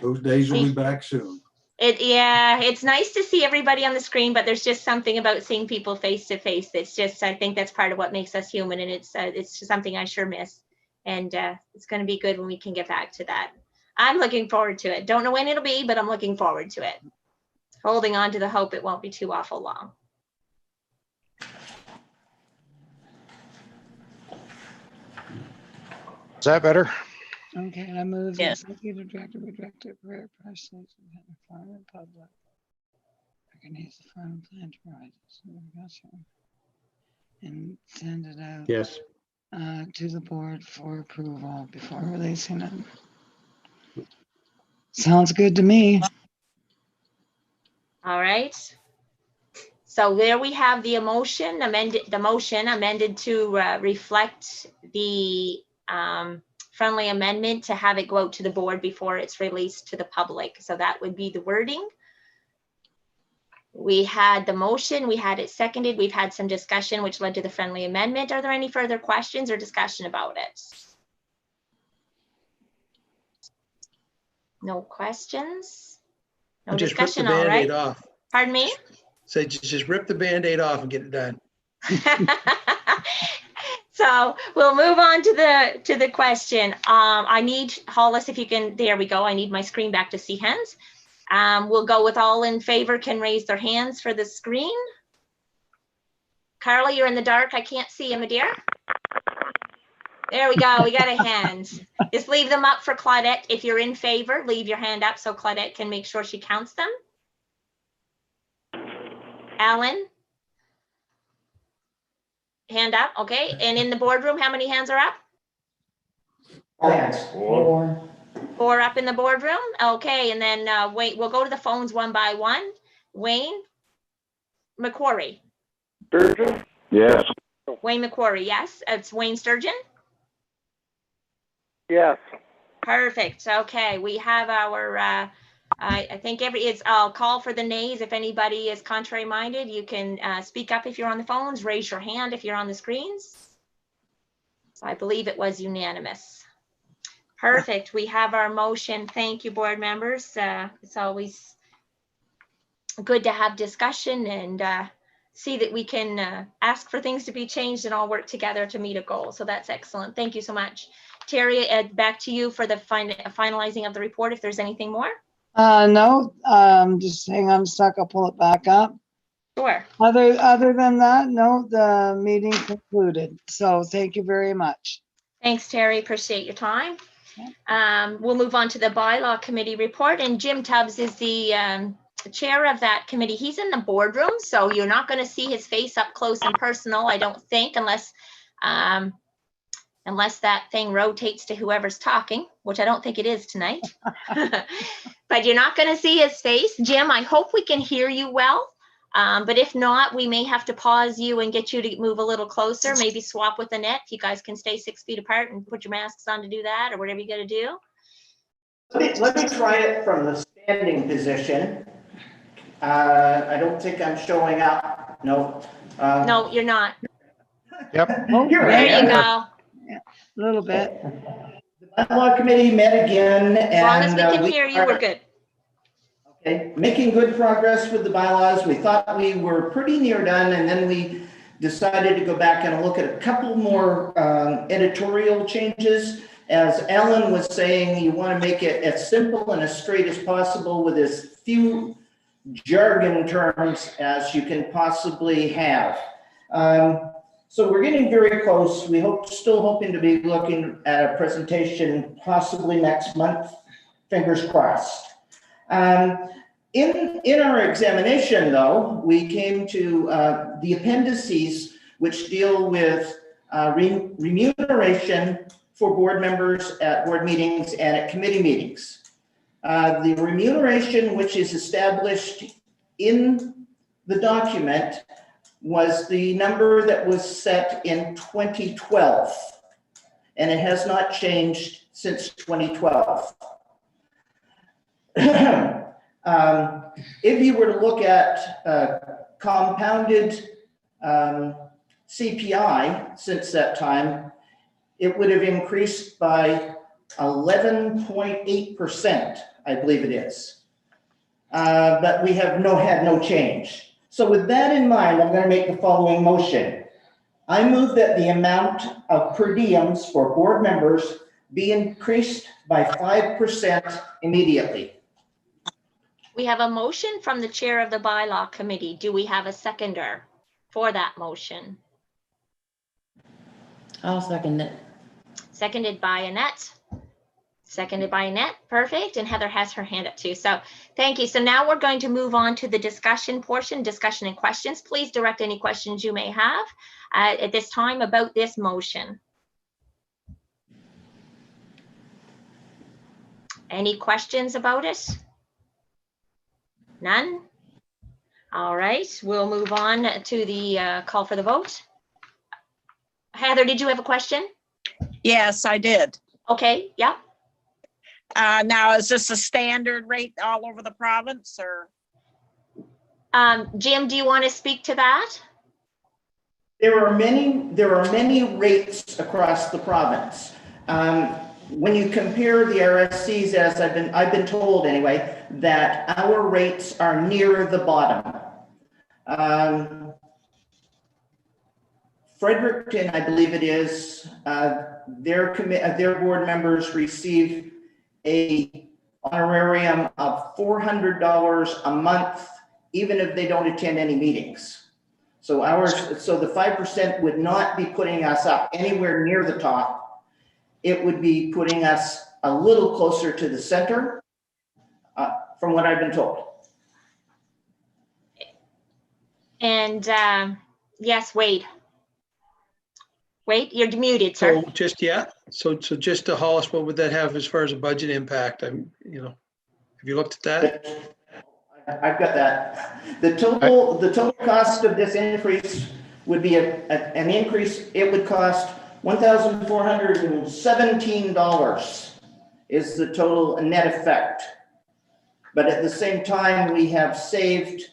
S16: Those days will be back soon.
S2: Yeah, it's nice to see everybody on the screen, but there's just something about seeing people face to face. It's just, I think that's part of what makes us human, and it's just something I sure miss. And it's going to be good when we can get back to that. I'm looking forward to it. Don't know when it'll be, but I'm looking forward to it. Holding on to the hope it won't be too awful long.
S1: Is that better?
S8: Okay, I move the
S2: Yes.
S8: executive director would direct a prayer press release in front of the public. Recognize the final plan to provide this, and send it out.
S15: Yes.
S8: To the board for approval before releasing it. Sounds good to me.
S2: All right. So there we have the motion amended to reflect the friendly amendment to have it go out to the board before it's released to the public. So that would be the wording. We had the motion, we had it seconded, we've had some discussion which led to the friendly amendment. Are there any further questions or discussion about it? No questions? No
S9: Just rip the
S2: discussion, all right?
S9: Band-Aid off.
S2: Pardon me?
S9: Say, just rip the Band-Aid off and get it done.
S2: So we'll move on to the question. I need Hollis, if you can, there we go. I need my screen back to see hands. We'll go with all in favor can raise their hands for the screen. Carla, you're in the dark. I can't see you, my dear. There we go. We got a hand. Just leave them up for Claudette. If you're in favor, leave your hand up so Claudette can make sure she counts them. Alan? Hand up, okay. And in the boardroom, how many hands are up?
S4: Four.
S2: Four up in the boardroom? Okay, and then wait, we'll go to the phones one by one. Wayne McQuarrie.
S5: Sturgeon?
S3: Yes.
S2: Wayne McQuarrie, yes. It's Wayne Sturgeon?
S5: Yes.
S2: Perfect. Okay, we have our, I think I'll call for the nays. If anybody is contrary minded, you can speak up if you're on the phones, raise your hand if you're on the screens. So I believe it was unanimous. Perfect. We have our motion. Thank you, board members. It's always good to have discussion and see that we can ask for things to be changed and all work together to meet a goal. So that's excellent. Thank you so much. Terry, back to you for the finalizing of the report, if there's anything more.
S8: No, just hang on a sec. I'll pull it back up.
S2: Sure.
S8: Other than that, no, the meeting concluded. So thank you very much.
S2: Thanks, Terry. Appreciate your time. We'll move on to the bylaw committee report, and Jim Tubbs is the chair of that committee. He's in the boardroom, so you're not going to see his face up close and personal, I don't think, unless that thing rotates to whoever's talking, which I don't think it is tonight. But you're not going to see his face. Jim, I hope we can hear you well. But if not, we may have to pause you and get you to move a little closer, maybe swap with Annette. You guys can stay 6 feet apart and put your masks on to do that, or whatever you got to do.
S17: Let me try it from the standing position. I don't think I'm showing up. No.
S2: No, you're not.
S1: Yep.
S2: There you go.
S8: Yeah, a little bit.
S17: The bylaw committee met again,
S2: As long as
S17: and
S2: we can hear you, we're good.
S17: Okay, making good progress with the bylaws. We thought we were pretty near done, and then we decided to go back and look at a couple more editorial changes. As Alan was saying, you want to make it as simple and as straight as possible with as few jargon terms as you can possibly have. So we're getting very close. We still hoping to be looking at a presentation possibly next month. Fingers crossed. In our examination, though, we came to the appendices, which deal with remuneration for board members at board meetings and at committee meetings. The remuneration which is established in the document was the number that was set in 2012, and it has not changed since 2012. If you were to look at compounded CPI since that time, it would have increased by 11.8%, I believe it is. But we have had no change. So with that in mind, I'm going to make the following motion. I move that the amount of per diems for board members be increased by 5% immediately.
S2: We have a motion from the chair of the bylaw committee. Do we have a seconder for that motion?
S4: I'll second it.
S2: Seconded by Annette. Seconded by Annette. Perfect. And Heather has her hand up too. So thank you. So now we're going to move on to the discussion portion, discussion and questions. Please direct any questions you may have at this time about this motion. Any questions about it? None? All right, we'll move on to the call for the vote. Heather, did you have a question?
S18: Yes, I did.
S2: Okay, yeah.
S18: Now, is this a standard rate all over the province, or?
S2: Jim, do you want to speak to that?
S17: There are many rates across the province. when you compare the RSCs, as I've been told anyway, that our rates are near the bottom. Fredericton, I believe it is, their board members receive a honorarium of $400 a month, even if they don't attend any meetings. So so the 5% would not be putting us up anywhere near the top. It would be putting us a little closer to the center, from what I've been told.
S2: And yes, Wade. Wade, you're muted, sir.
S9: So just to Hollis, what would that have as far as a budget impact? Have you looked at that?
S17: I've got that. The total cost of this increase would be an increase. It would cost $1,417 is the total net effect. But at the same time, we have saved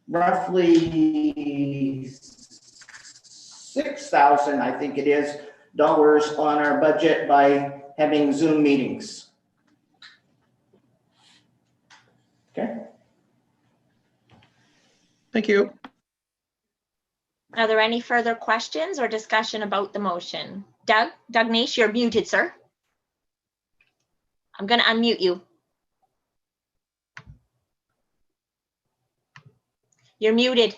S17: roughly $6,000, I think it is, on our budget by having Zoom meetings. Okay.
S9: Thank you.
S2: Are there any further questions or discussion about the motion? Doug Nish, you're muted, sir. I'm going to unmute you. You're muted.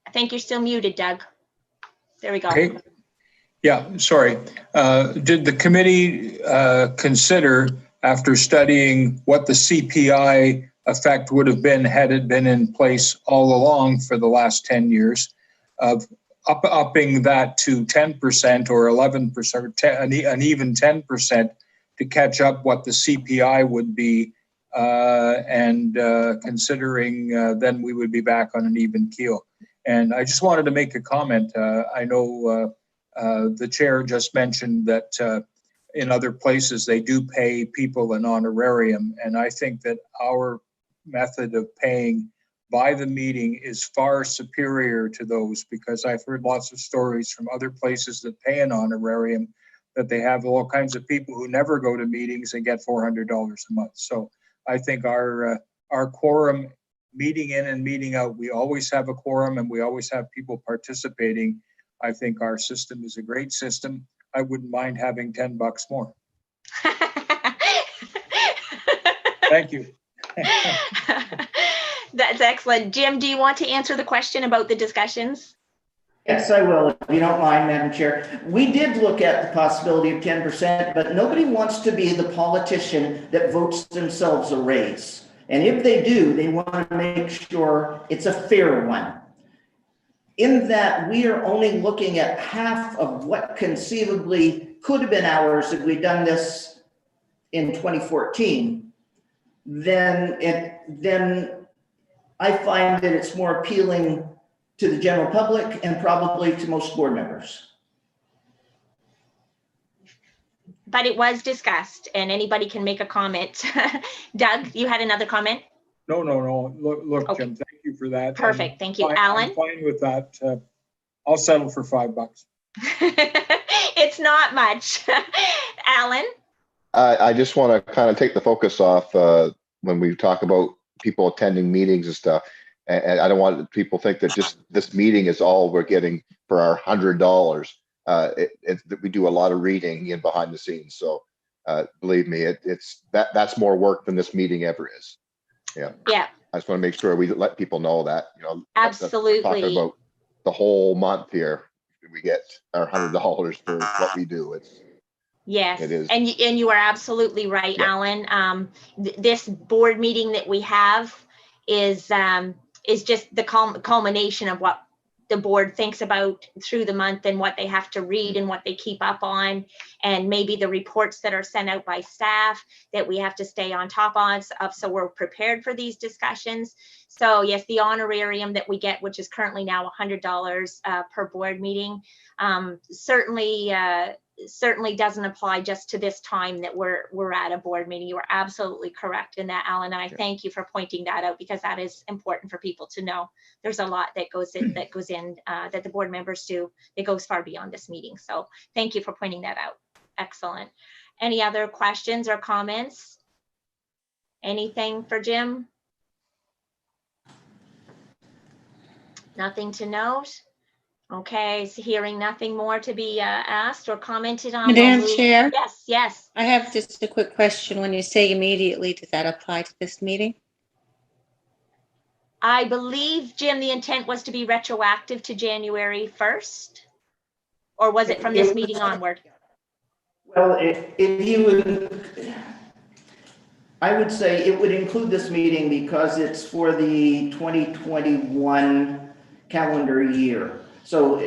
S2: I think you're still muted, Doug. There we go.
S11: Okay. Yeah, sorry. Did the committee consider, after studying what the CPI effect would have been had it been in place all along for the last 10 years, of upping that to 10% or 11%, an even 10% to catch up what the CPI would be, and considering then we would be back on an even keel. And I just wanted to make a comment. I know the chair just mentioned that in other places they do pay people an honorarium, and I think that our method of paying by the meeting is far superior to those, because I've heard lots of stories from other places that pay an honorarium that they have all kinds of people who never go to meetings and get $400 a month. So I think our quorum, meeting in and meeting out, we always have a quorum and we always have people participating. I think our system is a great system. I wouldn't mind having $10 more. Thank you.
S2: That's excellent. Jim, do you want to answer the question about the discussions?
S17: Yes, I will, if you don't mind, Madam Chair. We did look at the possibility of 10%, but nobody wants to be the politician that votes themselves a raise. And if they do, they want to make sure it's a fair one. In that we are only looking at half of what conceivably could have been ours if we'd done this in 2014, then I find that it's more appealing to the general public and probably to most board members.
S2: But it was discussed and anybody can make a comment. Doug, you had another comment?
S11: No. Look, okay. Jim, thank you for that.
S2: Perfect. Thank you. Alan?
S11: I'm fine with that. I'll settle for $5.
S2: It's not much. Alan?
S13: I just want to kind of take the focus off when we talk about people attending meetings and stuff. And I don't want people to think that just this meeting is all we're getting for our $100. We do a lot of reading in behind the scenes. So believe me, that's more work than this meeting ever is. Yeah. I just want to make sure we let people know that,
S2: absolutely.
S13: Talking about the whole month here, we get our $100 for what we do.
S2: Yes,
S13: it is.
S2: And you are absolutely right, yeah. Alan. This board meeting that we have is just the culmination of what the board thinks about through the month and what they have to read and what they keep up on, and maybe the reports that are sent out by staff that we have to stay on top of, so we're prepared for these discussions. So yes, the honorarium that we get, which is currently now $100 per board meeting, certainly certainly doesn't apply just to this time that we're at a board meeting. You are absolutely correct in that, Alan, and I thank you for pointing that out, because that is important for people to know. There's a lot that goes in that the board members do. It goes far beyond this meeting. So thank you for pointing that out. Excellent. Any other questions or comments? Anything for Jim? Nothing to note? Okay, so hearing nothing more to be asked or commented on.
S10: Madam
S2: we'll move-
S10: Chair?
S2: Yes, yes.
S10: I have just a quick question. When you say immediately, does that apply to this meeting?
S2: I believe, Jim, the intent was to be retroactive to January 1st? Or was it from this meeting onward?
S17: Well, if you would, I would say it would include this meeting because it's for the 2021 calendar year. So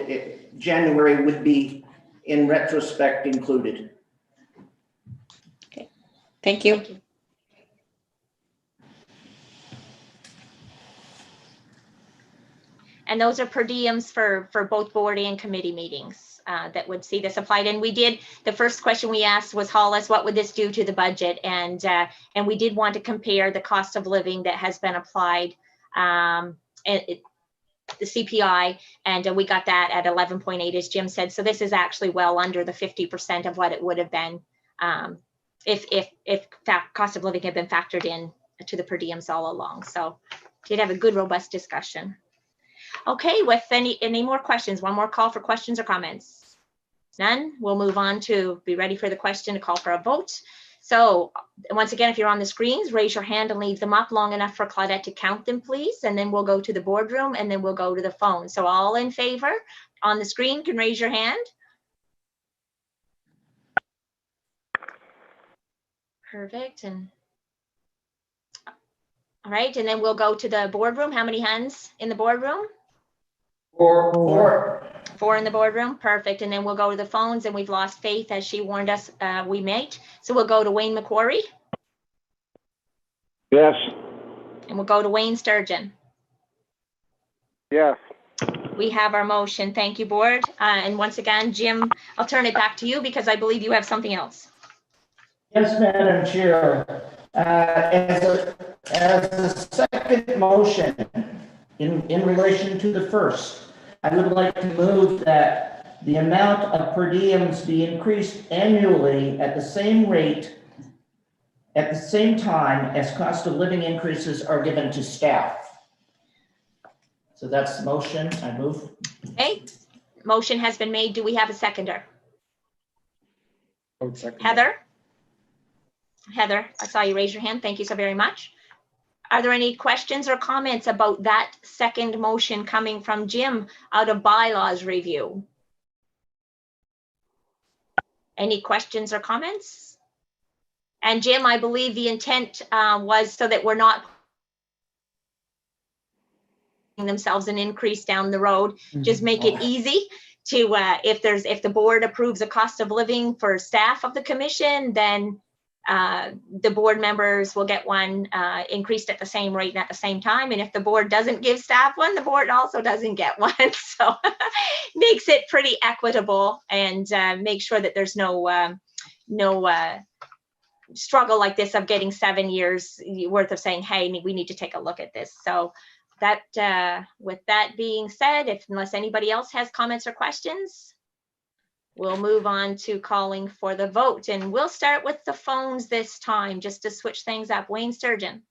S17: January would be, in retrospect, included.
S10: Okay, thank you.
S2: And those are per diems for both board and committee meetings that would see this applied. And we did, the first question we asked was, Hollis, what would this do to the budget? And we did want to compare the cost of living that has been applied, the CPI, and we got that at 11.8, as Jim said. So this is actually well under the 50% of what it would have been if cost of living had been factored in to the per diems all along. So did have a good, robust discussion. Okay, with any more questions? One more call for questions or comments? None? We'll move on to be ready for the question to call for a vote. So once again, if you're on the screens, raise your hand and leave them up long enough for Claudette to count them, please. And then we'll go to the boardroom and then we'll go to the phone. So all in favor on the screen can raise your hand. Perfect. And all right, and then we'll go to the boardroom. How many hands in the boardroom? Four in the boardroom. Perfect. And then we'll go to the phones, and we've lost Faith, as she warned us we might. So we'll go to Wayne McQuarrie.
S5: Yes.
S2: And we'll go to Wayne Sturgeon.
S5: Yes.
S2: We have our motion. Thank you, board. And once again, Jim, I'll turn it back to you because I believe you have something else.
S17: Yes, Madam Chair. As a second motion in relation to the first, I would like to move that the amount of per diems be increased annually at the same rate at the same time as cost of living increases are given to staff. So that's the motion. I move.
S2: Okay, motion has been made. Do we have a seconder?
S11: Second.
S2: Heather, I saw you raise your hand. Thank you so very much. Are there any questions or comments about that second motion coming from Jim out of bylaws review? Any questions or comments? And Jim, I believe the intent was so that we're not themselves an increase down the road, just make it easy to if the board approves a cost of living for staff of the commission, then the board members will get one increased at the same rate and at the same time. And if the board doesn't give staff one, the board also doesn't get one. So makes it pretty equitable and make sure that there's no struggle like this of getting 7 years worth of saying, hey, we need to take a look at this. So that with that being said, unless anybody else has comments or questions, we'll move on to calling for the vote, and we'll start with the phones this time just to switch things up. Wayne Sturgeon.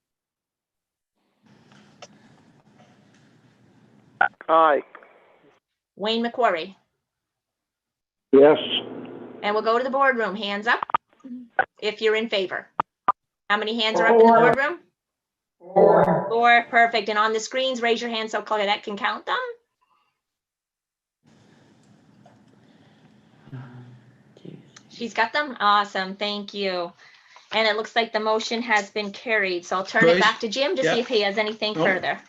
S5: Aye.
S2: Wayne McQuarrie.
S5: Yes.
S2: And we'll go to the boardroom. Hands up if you're in favor. How many hands are up in the boardroom? Four. Perfect. And on the screens, raise your hand so Claudette can count them. She's got them. Awesome. Thank you. And it looks like the motion has been carried. So I'll turn it back to Jim to see if he has anything further.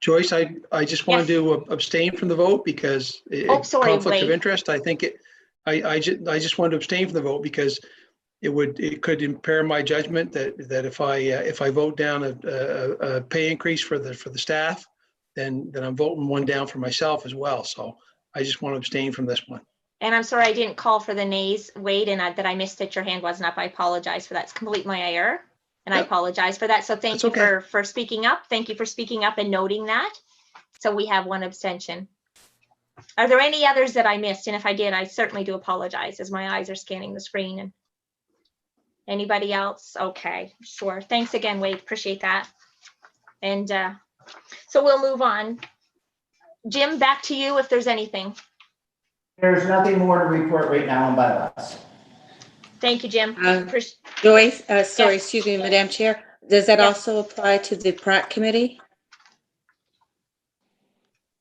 S9: Joyce, I just wanted to abstain from the vote because conflict of interest. I think I just wanted to abstain from the vote because it could impair my judgment that if I vote down a pay increase for the staff, then I'm voting one down for myself as well. So I just want to abstain from this one.
S2: And I'm sorry I didn't call for the nays, Wade, and that I missed that your hand wasn't up. I apologize for that. It's complete my error. And I apologize for that. So thank you for speaking up. Thank you for speaking up and noting that. So we have one abstention. Are there any others that I missed? And if I did, I certainly do apologize as my eyes are scanning the screen. And anybody else? Okay, sure. Thanks again, Wade. Appreciate that. And so we'll move on. Jim, back to you if there's anything.
S17: There's nothing more to report right now on bylaws.
S2: Thank you, Jim.
S10: Joyce, sorry, excuse me, Madam Chair. Does that also apply to the PRAC committee?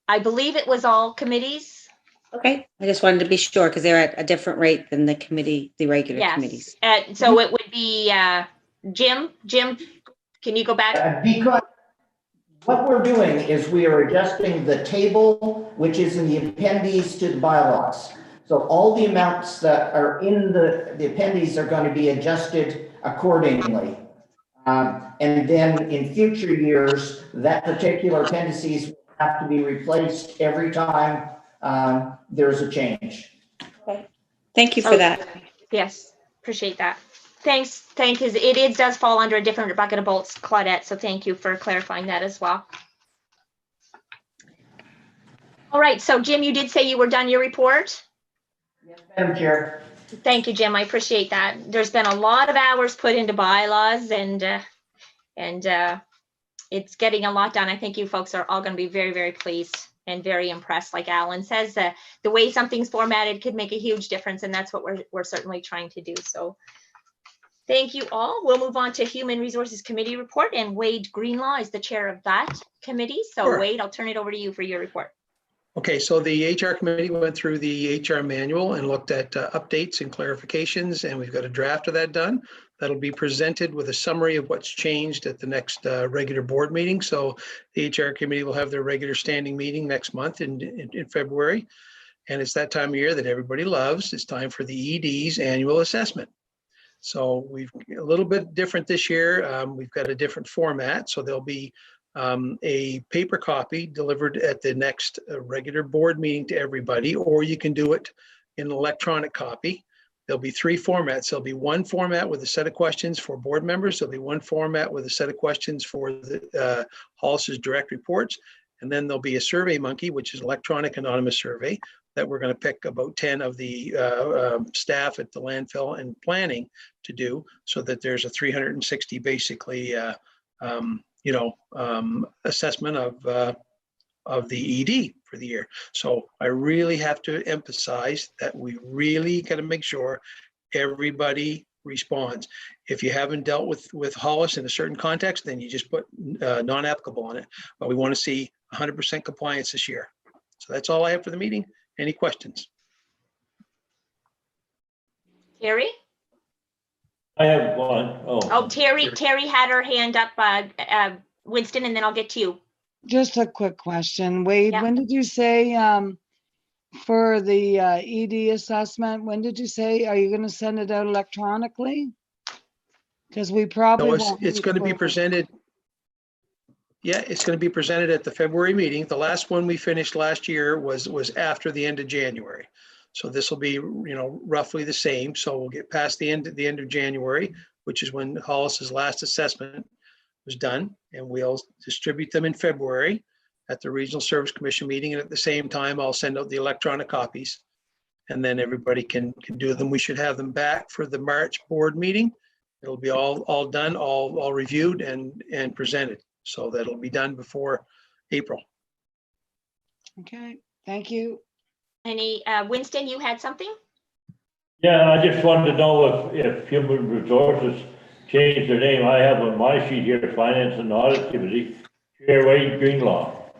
S2: I believe it was all committees.
S10: Okay, I just wanted to be sure because they're at a different rate than the committee, the regular committees.
S2: So it would be Jim. Jim, can you go back?
S17: Because what we're doing is we are adjusting the table, which is in the appendices to the bylaws. So all the amounts that are in the appendices are going to be adjusted accordingly. And then in future years, that particular appendices will have to be replaced every time there's a change.
S10: Okay. Thank you for that.
S2: Yes, appreciate that. Thanks. Thank you. It does fall under a different bucket of bolts, Claudette. So thank you for clarifying that as well. All right. So Jim, you did say you were done your report.
S17: Yes, Madam Chair.
S2: Thank you, Jim. I appreciate that. There's been a lot of hours put into bylaws and it's getting a lot done. I think you folks are all going to be very, very pleased and very impressed. Like Alan says, the way something's formatted could make a huge difference, and that's what we're certainly trying to do. So thank you all. We'll move on to Human Resources Committee report, and Wade Greenlaw is the chair of that committee. So
S9: Sure.
S2: Wade, I'll turn it over to you for your report.
S9: Okay, so the HR committee went through the HR manual and looked at updates and clarifications, and we've got a draft of that done. That'll be presented with a summary of what's changed at the next regular board meeting. So the HR committee will have their regular standing meeting next month in February. And it's that time of year that everybody loves. It's time for the ED's annual assessment. So we've a little bit different this year. We've got a different format. So there'll be a paper copy delivered at the next regular board meeting to everybody, or you can do it in an electronic copy. There'll be three formats. There'll be one format with a set of questions for board members. There'll be one format with a set of questions for the Hollis's direct reports. And then there'll be a Survey Monkey, which is electronic anonymous survey that we're going to pick about 10 of the staff at the landfill and planning to do, so that there's a 360 basically assessment of the ED for the year. So I really have to emphasize that we really got to make sure everybody responds. If you haven't dealt with Hollis in a certain context, then you just put non-applicable on it. But we want to see 100% compliance this year. So that's all I have for the meeting. Any questions?
S2: Terry?
S14: I have one.
S2: Oh, Terry had her hand up, Winston, and then I'll get to you.
S8: Just a quick question. Wade, when did you say for the ED assessment, when did you say, are you going to send it out electronically? Because we probably
S9: No, it's going to be presented. Yeah, it's going to be presented at the February meeting. The last one we finished last year was after the end of January. So this will be, roughly the same. So we'll get past the end of January, which is when Hollis's last assessment was done, and we'll distribute them in February at the Regional Service Commission meeting. And at the same time, I'll send out the electronic copies, and then everybody can do them. We should have them back for the March board meeting. It'll be all done, all reviewed and presented. So that'll be done before April.
S8: Okay, thank you.
S2: Any, Winston, you had something?
S14: Yeah, I just wanted to know if Human Resources changed their name. I have on my sheet here, Finance and Audit Committee, Chair Wade Greenlaw.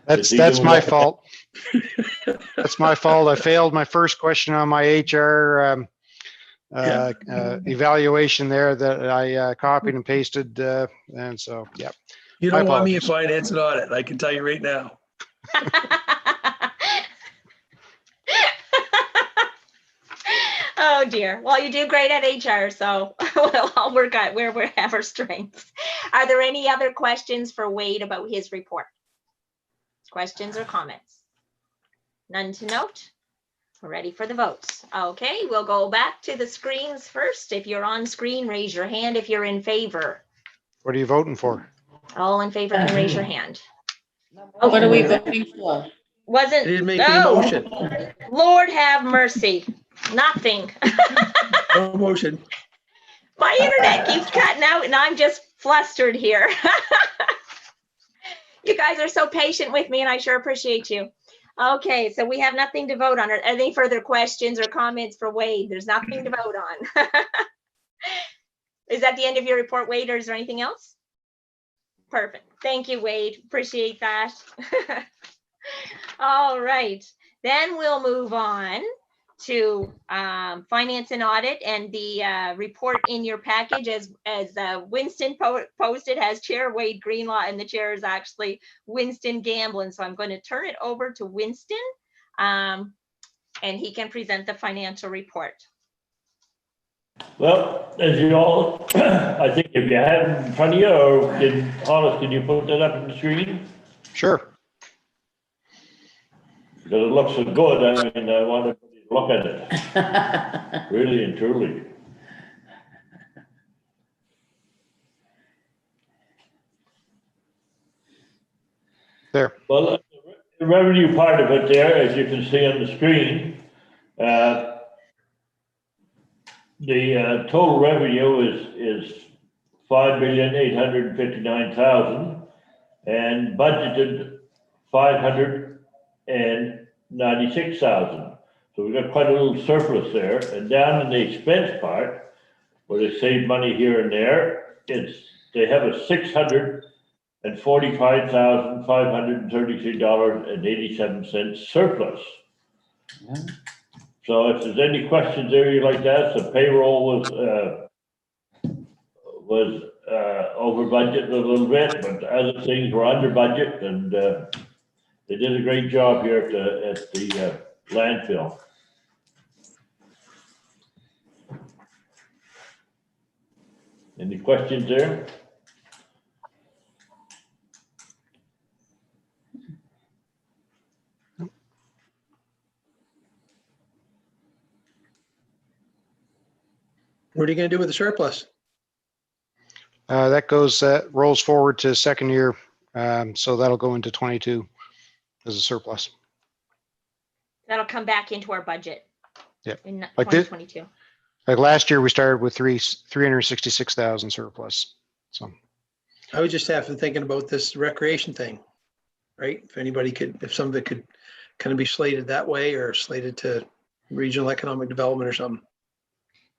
S1: That's my fault. That's my fault. I failed my first question on my HR evaluation there that I copied and pasted. And so, yeah.
S9: You don't want me in finance and audit, I can tell you right now.
S2: Oh dear. Well, you do great at HR, so we'll all work out where we have our strengths. Are there any other questions for Wade about his report? Questions or comments? None to note? We're ready for the votes. Okay, we'll go back to the screens first. If you're on screen, raise your hand if you're in favor.
S1: What are you voting for?
S2: All in favor can raise your hand.
S10: What are we voting for?
S2: Wasn't,
S9: I didn't make any motion.
S2: Lord have mercy. Nothing.
S9: No motion.
S2: My internet keeps cutting out and I'm just flustered here. You guys are so patient with me and I sure appreciate you. Okay, so we have nothing to vote on. Are any further questions or comments for Wade? There's nothing to vote on. Is that the end of your report, Wade, or is there anything else? Perfect. Thank you, Wade. Appreciate that. All right, then we'll move on to finance and audit, and the report in your package as Winston posted has Chair Wade Greenlaw, and the chair is actually Winston Gamblin. So I'm going to turn it over to Winston and he can present the financial report.
S14: Well, as you all, I think if you have it in front of you, or Hollis, can you put that up on the screen?
S1: Sure.
S14: Because it looks so good, I mean, I want to look at it, really and truly.
S1: There.
S14: Well, the revenue part of it there, as you can see on the screen, the total revenue is $5,859,000 and budgeted $596,000. So we've got quite a little surplus there. And down in the expense part, where they save money here and there, they have a $645,533.87 surplus.
S4: Yeah.
S14: So if there's any questions there you'd like to ask, the payroll was over budget a little bit, but other things were under budget, and they did a great job here at the landfill. Any questions there?
S9: What are you going to do with the surplus?
S1: That rolls forward to second year. So that'll go into 22 as a surplus.
S2: That'll come back into our budget.
S1: Yeah.
S2: In
S1: Like
S2: 2022.
S1: Like last year, we started with 366,000 surplus. So
S9: I would just have to thinking about this recreation thing, right? If some of it could kind of be slated that way or slated to regional economic development or something.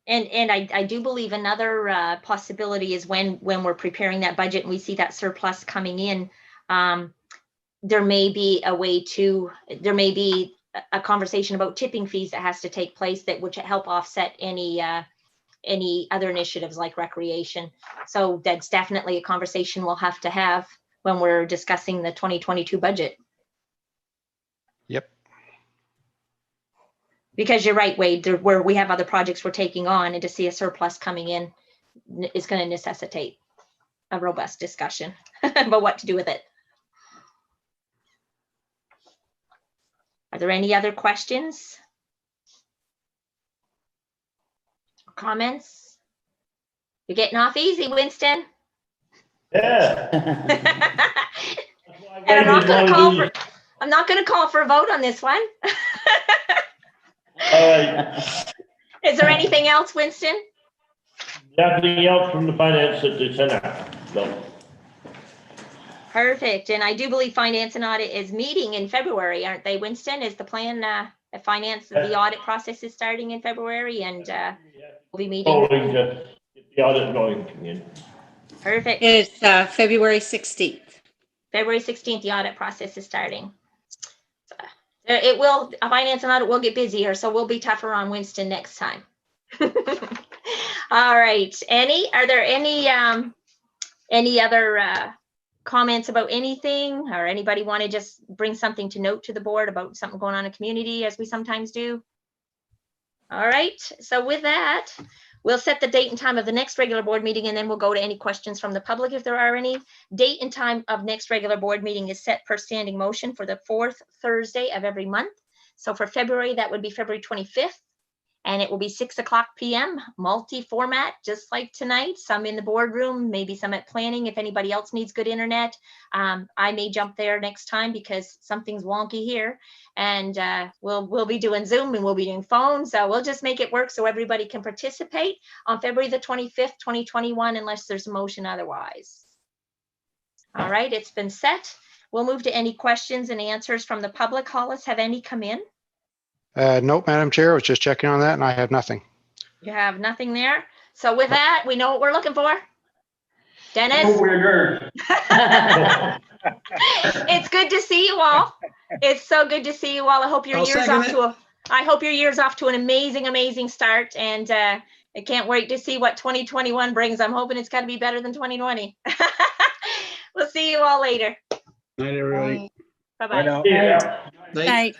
S2: And I do believe another possibility is when we're preparing that budget and we see that surplus coming in, there may be a conversation about tipping fees that has to take place that would help offset any other initiatives like recreation. So that's definitely a conversation we'll have to have when we're discussing the 2022 budget.
S1: Yep. Because
S2: you're right, Wade, where we have other projects we're taking on, and to see a surplus coming in is going to necessitate a robust discussion about what to do with it. Are there any other questions? Comments? You're getting off easy, Winston.
S14: Yeah.
S2: And I'm not going to call for a vote on this one.
S14: All right.
S2: Is there anything else, Winston?
S14: Nothing else from the finance that they sent out. No.
S2: Perfect. And I do believe finance and audit is meeting in February, aren't they, Winston? Is the plan finance, the audit process is starting in February, and we'll be meeting.
S14: Oh, get the audit going in.
S2: Perfect.
S10: It's February 16th.
S2: February 16th, the audit process is starting. So finance and audit will get busier, so we'll be tougher on Winston next time. All right. Are there any other comments about anything, or anybody want to just bring something to note to the board about something going on in the community, as we sometimes do? All right. So with that, we'll set the date and time of the next regular board meeting, and then we'll go to any questions from the public if there are any. Date and time of next regular board meeting is set per standing motion for the 4th Thursday of every month. So for February, that would be February 25th. And it will be 6:00 p.m. multi-format, just like tonight. Some in the boardroom, maybe some at planning. If anybody else needs good internet, I may jump there next time because something's wonky here. And we'll be doing Zoom and we'll be doing phone. So we'll just make it work so everybody can participate on February the 25th, 2021, unless there's a motion otherwise. All right, it's been set. We'll move to any questions and answers from the public. Hollis, have any come in?
S1: Nope, Madam Chair, I was just checking on that and I have nothing.
S2: You have nothing there. So with that, we know what we're looking for. Dennis?
S7: Oh, we're
S2: It's good to see you all. It's so good to see you all. I hope your year's off to an amazing start. And I can't wait to see what 2021 brings. I'm hoping it's got to be better than 2020. We'll see you all later.
S15: Night, everybody.
S2: Bye-bye.
S9: Night.
S10: Night.